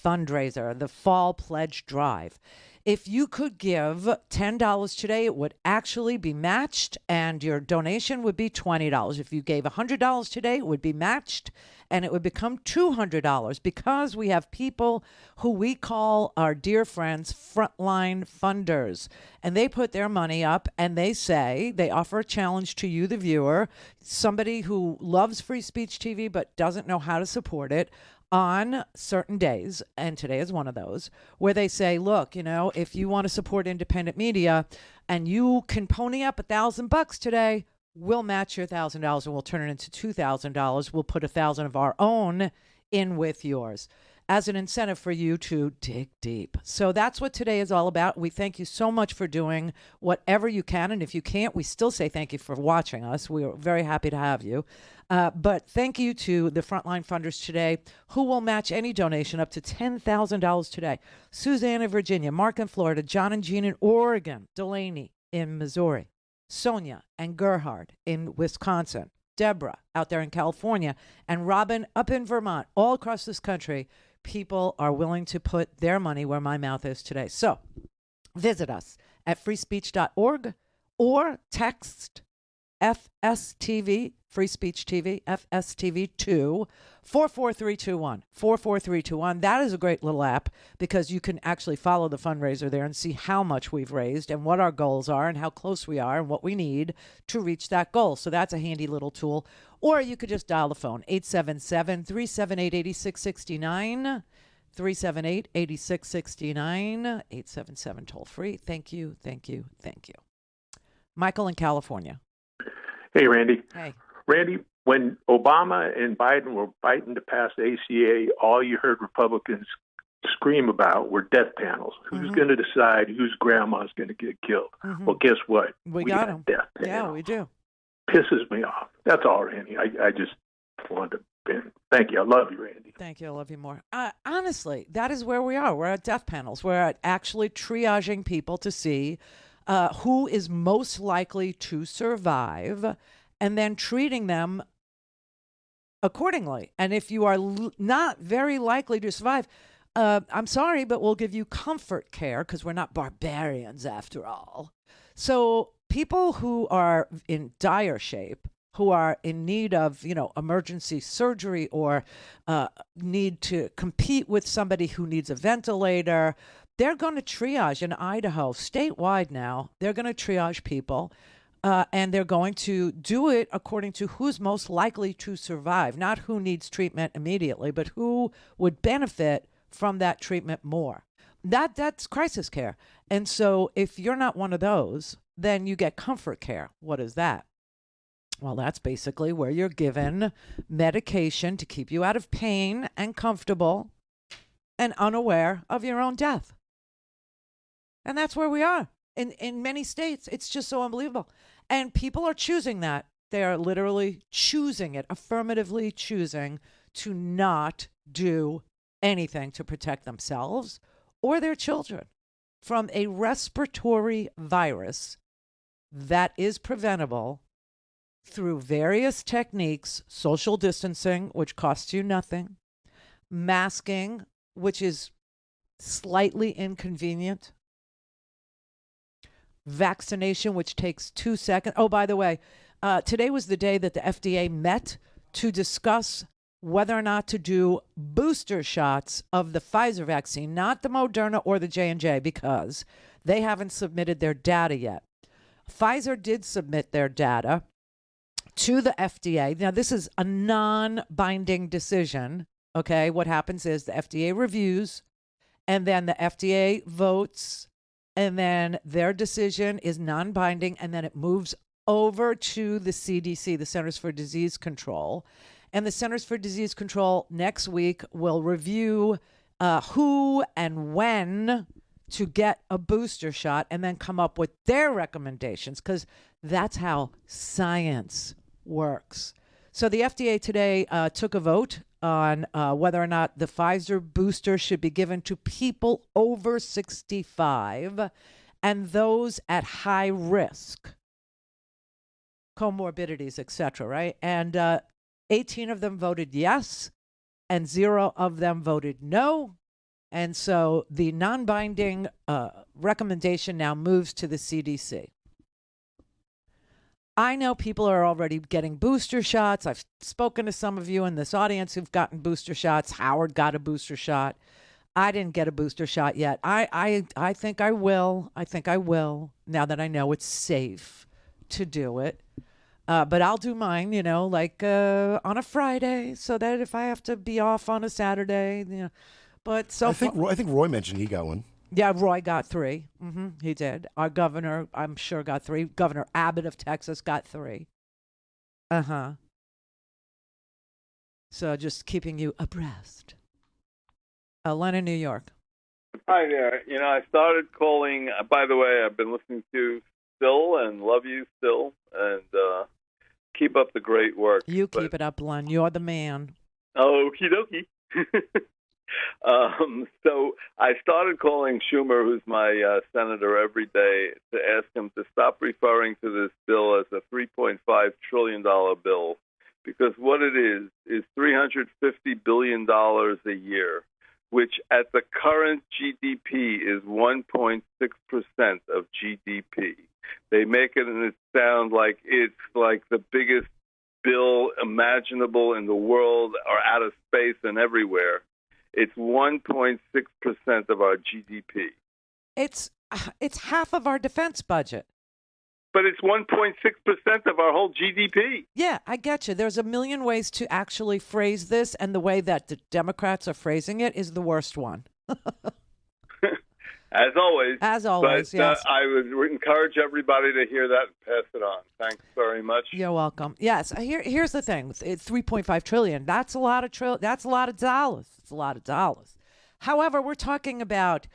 Fundraiser, the Fall Pledge Drive. If you could give $10 today, it would actually be matched, and your donation would be $20. If you gave $100 today, it would be matched, and it would become $200 because we have people who we call our dear friends frontline funders. And they put their money up, and they say, they offer a challenge to you, the viewer, somebody who loves Free Speech TV but doesn't know how to support it, on certain days, and today is one of those, where they say, look, you know, if you want to support independent media and you can pony up $1,000 today, we'll match your $1,000 and we'll turn it into $2,000. We'll put 1,000 of our own in with yours as an incentive for you to dig deep. So that's what today is all about. We thank you so much for doing whatever you can. And if you can't, we still say thank you for watching us. We are very happy to have you. But thank you to the frontline funders today who will match any donation up to $10,000 today. Suzanne in Virginia, Mark in Florida, John and Jean in Oregon, Delaney in Missouri, Sonia and Gerhard in Wisconsin, Deborah out there in California, and Robin up in Vermont. All across this country, people are willing to put their money where my mouth is today. So visit us at freespeech.org or text FSTV, Free Speech TV, FSTV2, 44321, 44321. That is a great little app because you can actually follow the fundraiser there and see how much we've raised and what our goals are and how close we are and what we need to reach that goal. So that's a handy little tool. Or you could just dial the phone, 877-378-8669, 378-8669, 877 toll free. Thank you, thank you, thank you. Michael in California.
Hey, Randy.
Hey.
Randy, when Obama and Biden were fighting to pass the ACA, all you heard Republicans scream about were death panels. Who's going to decide whose grandma's going to get killed? Well, guess what?
We got them.
Death panels.
Yeah, we do.
Pisses me off. That's all, Randy. I just wanted to thank you. I love you, Randy.
Thank you. I love you more. Honestly, that is where we are. We're at death panels. We're at actually triaging people to see who is most likely to survive and then treating them accordingly. And if you are not very likely to survive, I'm sorry, but we'll give you comfort care because we're not barbarians after all. So people who are in dire shape, who are in need of, emergency surgery or need to compete with somebody who needs a ventilator, they're going to triage in Idaho, statewide now. They're going to triage people And they're going to do it according to who's most likely to survive, not who needs treatment immediately, but who would benefit from that treatment more. That's crisis care. And so if you're not one of those, then you get comfort care. What is that? Well, that's basically where you're given medication to keep you out of pain and comfortable and unaware of your own death. And that's where we are in many states. It's just so unbelievable. And people are choosing that. They are literally choosing it, affirmatively choosing to not do anything to protect themselves or their children from a respiratory virus that is preventable through various techniques: social distancing, which costs you nothing; masking, which is slightly inconvenient; vaccination, which takes 2 seconds. Oh, by the way, today was the day that the FDA met to discuss whether or not to do booster shots of the Pfizer vaccine, not the Moderna or the J&J, because they haven't submitted their data yet. Pfizer did submit their data to the FDA. Now, this is a non-binding decision, okay? What happens is the FDA reviews, and then the FDA votes, and then their decision is non-binding, and then it moves over to the CDC, the Centers for Disease Control. And the Centers for Disease Control next week will review who and when to get a booster shot, and then come up with their recommendations, because that's how science works. So the FDA today took a vote on whether or not the Pfizer booster should be given to people over 65 and those at high risk, comorbidities, etc., right? And 18 of them voted yes, and 0 of them voted no. And so the non-binding recommendation now moves to the CDC. I know people are already getting booster shots. I've spoken to some of you in this audience who've gotten booster shots. Howard got a booster shot. I didn't get a booster shot yet. I think I will. I think I will, now that I know it's safe to do it. But I'll do mine, like on a Friday, so that if I have to be off on a Saturday, But so
I think Roy mentioned he got one.
Yeah, Roy got 3. He did. Our governor, I'm sure, got 3. Governor Abbott of Texas got 3. So just keeping you abreast. Len in New York.
Hi there. I started calling. By the way, I've been listening to still and love you still, and keep up the great work.
Keep it up, Len. You're the man.
Okie dokie. So I started calling Schumer, who's my senator, every day to ask him to stop referring to this bill as a $3.5 trillion bill, because what it is $350 billion a year, which at the current GDP is 1.6% of GDP. They make it sound like it's like the biggest bill imaginable in the world, or out of space and everywhere. It's 1.6% of our GDP.
It's half of our defense budget.
But it's 1.6% of our whole GDP.
Yeah, I get you. There's a million ways to actually phrase this, and the way that the Democrats are phrasing it is the worst one.
As always.
But,
yes. I would encourage everybody to hear that and pass it on. Thanks very much.
You're welcome. Yes. Here's the thing. It's $3.5 trillion. That's a lot of That's a lot of dollars. It's a lot of dollars. However, we're talking about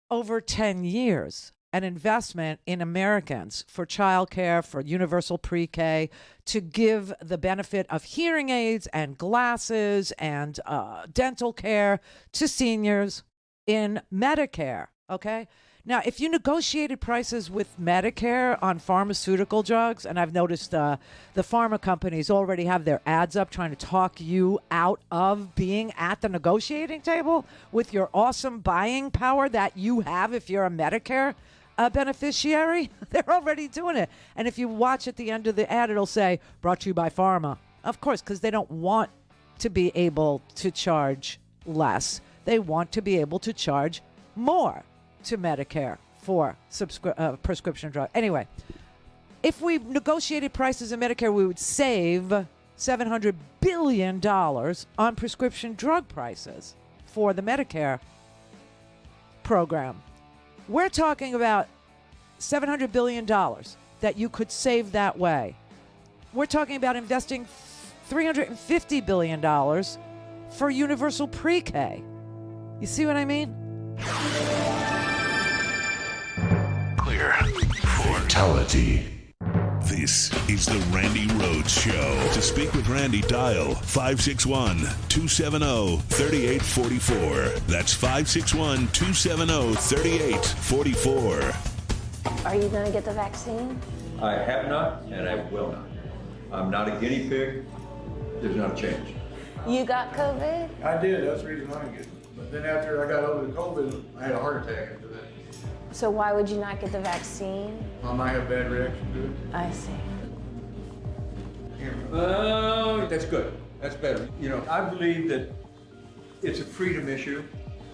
over 10 years, an investment in Americans for childcare, for universal pre-K, to give the benefit of hearing aids and glasses and dental care to seniors in Medicare. Okay. Now, if you negotiated prices with Medicare on pharmaceutical drugs, and I've noticed the pharma companies already have their ads up trying to talk you out of being at the negotiating table with your awesome buying power that you have if you're a Medicare beneficiary. They're already doing it. And if you watch at the end of the ad, it'll say, brought to you by pharma. Of course, because they don't want to be able to charge less. They want to be able to charge more to Medicare for prescription drug. Anyway, If we negotiated prices in Medicare, we would save $700 billion on prescription drug prices for the Medicare program. We're talking about $700 billion that you could save that way. We're talking about investing $350 billion for universal pre-K. You see what I mean?
Clear. Fatality. This is the Randi Rhodes Show. To speak with Randi, dial 561-270-3844. That's 561-270-3844.
Are you going to get the vaccine?
I have not, and I will not. I'm not a guinea pig. There's no change.
You got COVID?
I did. That's the reason I didn't get it. But then after I got over the COVID, I had a heart attack after that.
So why would you not get the vaccine?
I might have a bad reaction to it.
I see.
Oh, that's good. That's better. You know, I believe that it's a freedom issue,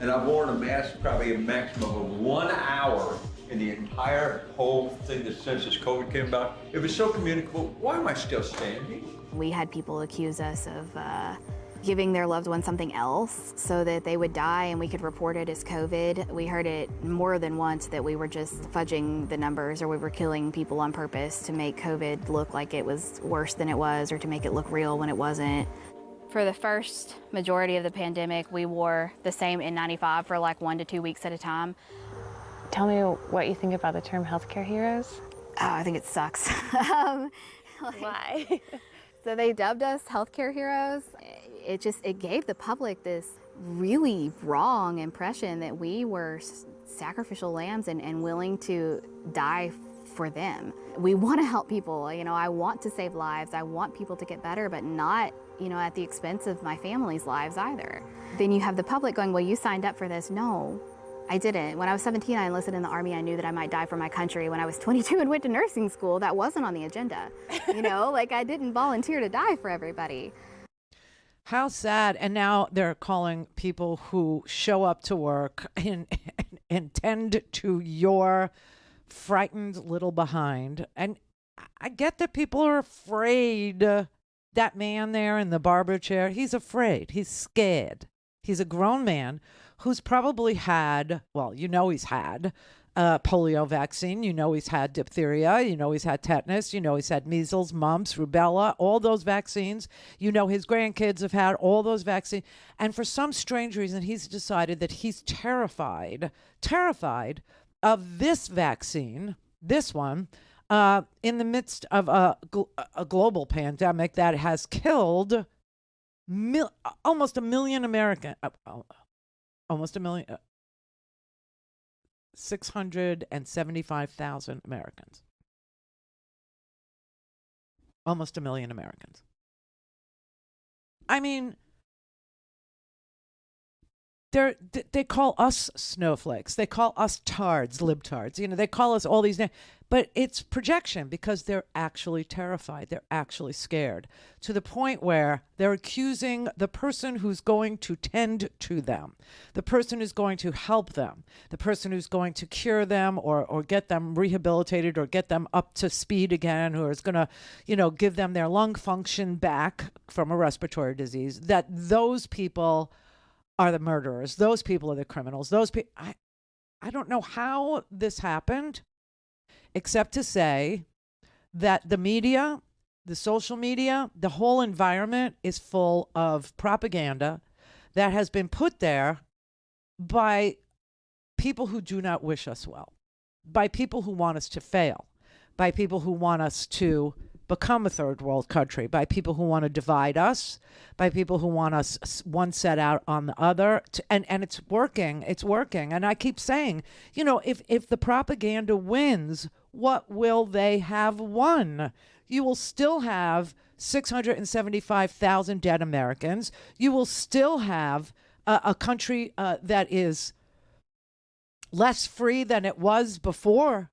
and I've worn a mask probably a maximum of 1 hour in the entire whole thing that since this COVID came about. If it's so communicable, why am I still standing?
We had people accuse us of giving their loved one something else so that they would die and we could report it as COVID. We heard it more than once that we were just fudging the numbers or we were killing people on purpose to make COVID look like it was worse than it was or to make it look real when it wasn't. For the first majority of the pandemic, we wore the same N95 for like 1 to 2 weeks at a time.
Tell me what you think about the term healthcare heroes.
Oh, I think it sucks.
Why?
So they dubbed us healthcare heroes. It gave the public this really wrong impression that we were sacrificial lambs and willing to die for them. We want to help people. You know, I want to save lives. I want people to get better, but not, you know, at the expense of my family's lives either. Then you have the public going, well, you signed up for this. No, I didn't. When I was 17, I enlisted in the Army. I knew that I might die for my country. When I was 22 and went to nursing school, that wasn't on the agenda. You know, like I didn't volunteer to die for everybody.
How sad. And now they're calling people who show up to work and tend to your frightened little behind. And I get that people are afraid. That man there in the barber chair, he's afraid. He's scared. He's a grown man who's probably had, well, you know he's had polio vaccine. You know he's had diphtheria. You know he's had tetanus. You know he's had measles, mumps, rubella, all those vaccines. You know his grandkids have had all those vaccines. And for some strange reason, he's decided that he's terrified of this vaccine, this one, in the midst of a global pandemic that has killed almost a million Americans. Almost a million. 675,000 Americans. Almost a million Americans. I mean, they call us snowflakes. They call us tards, libtards. You know, they call us all these names. But it's projection because they're actually terrified. They're actually scared to the point where they're accusing the person who's going to tend to them, the person who's going to help them, the person who's going to cure them or get them rehabilitated or get them up to speed again, or is going to, you know, give them their lung function back from a respiratory disease, that those people are the murderers. Those people are the criminals. Those people, I don't know how this happened, except to say that the media, the social media, the whole environment is full of propaganda that has been put there by people who do not wish us well, by people who want us to fail, by people who want us to become a third world country, by people who want to divide us, by people who want us one set out on the other. And it's working. It's working. And I keep saying, you know, if the propaganda wins, what will they have won? You will still have 675,000 dead Americans. You will still have a country that is less free than it was before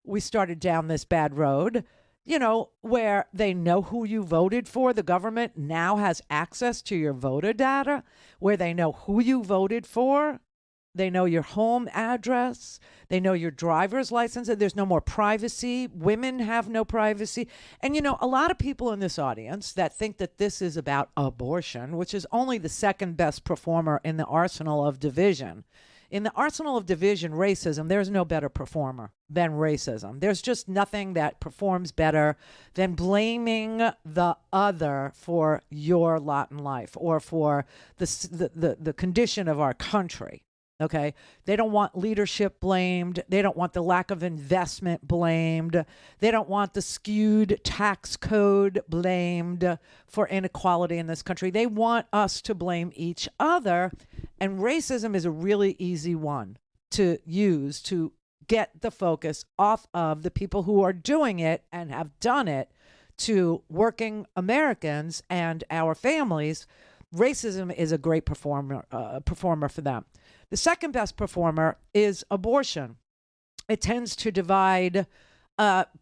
we started down this bad road, you know, where they know who you voted for. The government now has access to your voter data, where they know who you voted for. They know your home address. They know your driver's license. And there's no more privacy. Women have no privacy. And, you know, a lot of people in this audience that think that this is about abortion, which is only the second best performer in the arsenal of division. In the arsenal of division, racism, there's no better performer than racism. There's just nothing that performs better than blaming the other for your lot in life or for the condition of our country. Okay, they don't want leadership blamed. They don't want the lack of investment blamed. They don't want the skewed tax code blamed for inequality in this country. They want us to blame each other. And racism is a really easy one to use to get the focus off of the people who are doing it and have done it to working Americans and our families. Racism is a great performer for them. The second best performer is abortion. It tends to divide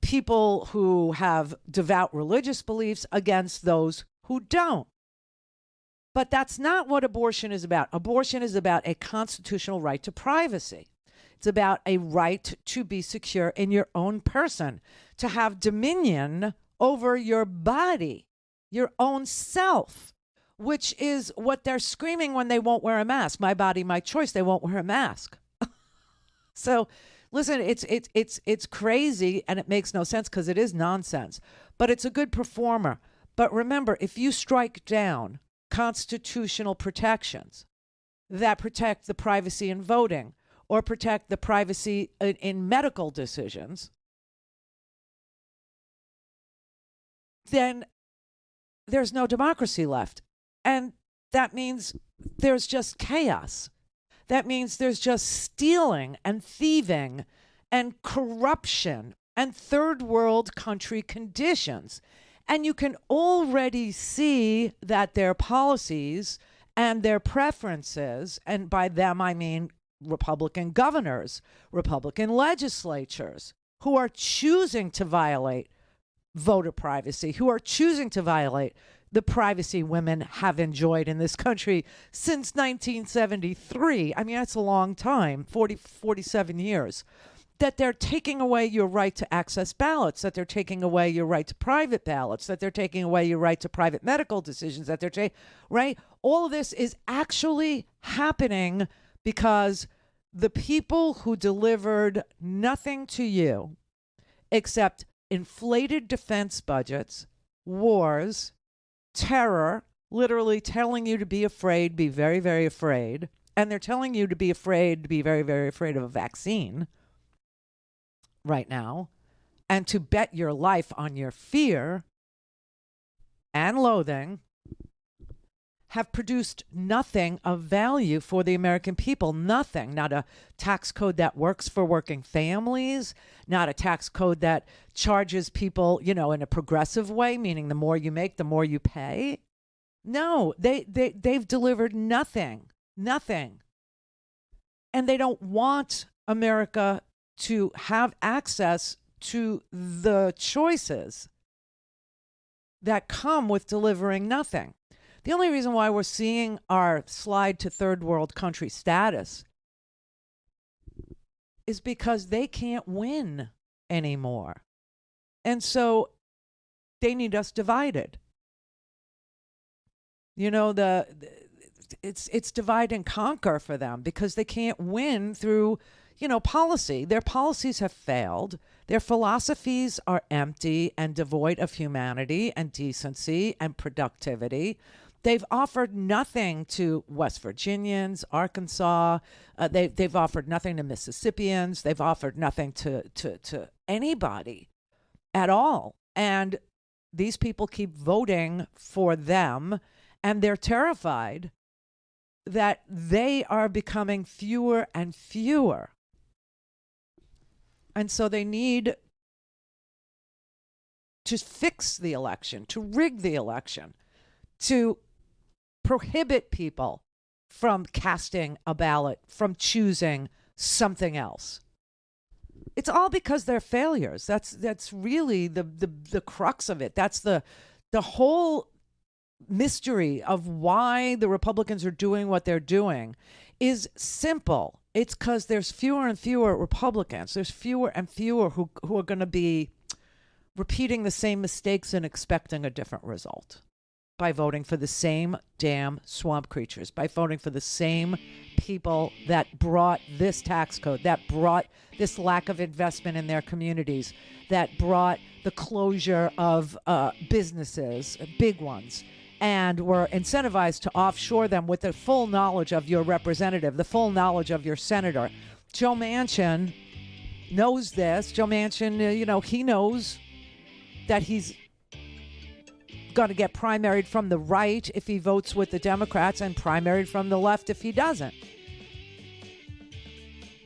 people who have devout religious beliefs against those who don't. But that's not what abortion is about. Abortion is about a constitutional right to privacy. It's about a right to be secure in your own person, to have dominion over your body, your own self, which is what they're screaming when they won't wear a mask. My body, my choice. They won't wear a mask. So, listen, it's crazy and it makes no sense because it is nonsense. But it's a good performer. But remember, if you strike down constitutional protections that protect the privacy in voting or protect the privacy in medical decisions, then there's no democracy left. And that means there's just chaos. That means there's just stealing and thieving and corruption and third world country conditions. And you can already see that their policies and their preferences, and by them I mean Republican governors, Republican legislatures, who are choosing to violate voter privacy, who are choosing to violate the privacy women have enjoyed in this country since 1973. I mean, that's a long time, 47 years. That they're taking away your right to access ballots, that they're taking away your right to private ballots, that they're taking away your right to private medical decisions, that they're right? All of this is actually happening because the people who delivered nothing to you except inflated defense budgets, wars, terror, literally telling you to be afraid, be very, very afraid. And they're telling you to be afraid, to be very, very afraid of a vaccine right now, and to bet your life on your fear and loathing, have produced nothing of value for the American people. Nothing. Not a tax code that works for working families, not a tax code that charges people, you know, in a progressive way, meaning the more you make, the more you pay. No, they've delivered nothing. Nothing. And they don't want America to have access to the choices that come with delivering nothing. The only reason why we're seeing our slide to third world country status is because they can't win anymore. And so they need us divided. You know, it's divide and conquer for them because they can't win through, you know, policy. Their policies have failed. Their philosophies are empty and devoid of humanity and decency and productivity. They've offered nothing to West Virginians, Arkansas. They've offered nothing to Mississippians. They've offered nothing to anybody at all. And these people keep voting for them, and they're terrified that they are becoming fewer and fewer. And so they need to fix the election, to rig the election, to prohibit people from casting a ballot, from choosing something else. It's all because they're failures. That's really the crux of it. That's the whole mystery of why the Republicans are doing what they're doing is simple. It's because there's fewer and fewer Republicans. There's fewer and fewer who are going to be repeating the same mistakes and expecting a different result by voting for the same damn swamp creatures, by voting for the same people that brought this tax code, that brought this lack of investment in their communities, that brought the closure of businesses, big ones, and were incentivized to offshore them with the full knowledge of your representative, the full knowledge of your senator. Joe Manchin knows this. Joe Manchin, he knows that he's going to get primaried from the right if he votes with the Democrats and primaried from the left if he doesn't.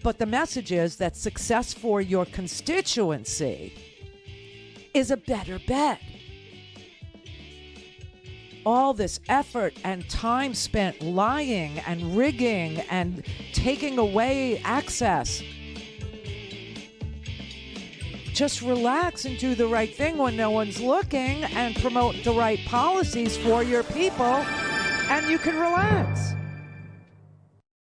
But the message is that success for your constituency is a better bet. All this effort and time spent lying and rigging and taking away access. Just relax and do the right thing when no one's looking and promote the right policies for your people, and you can relax.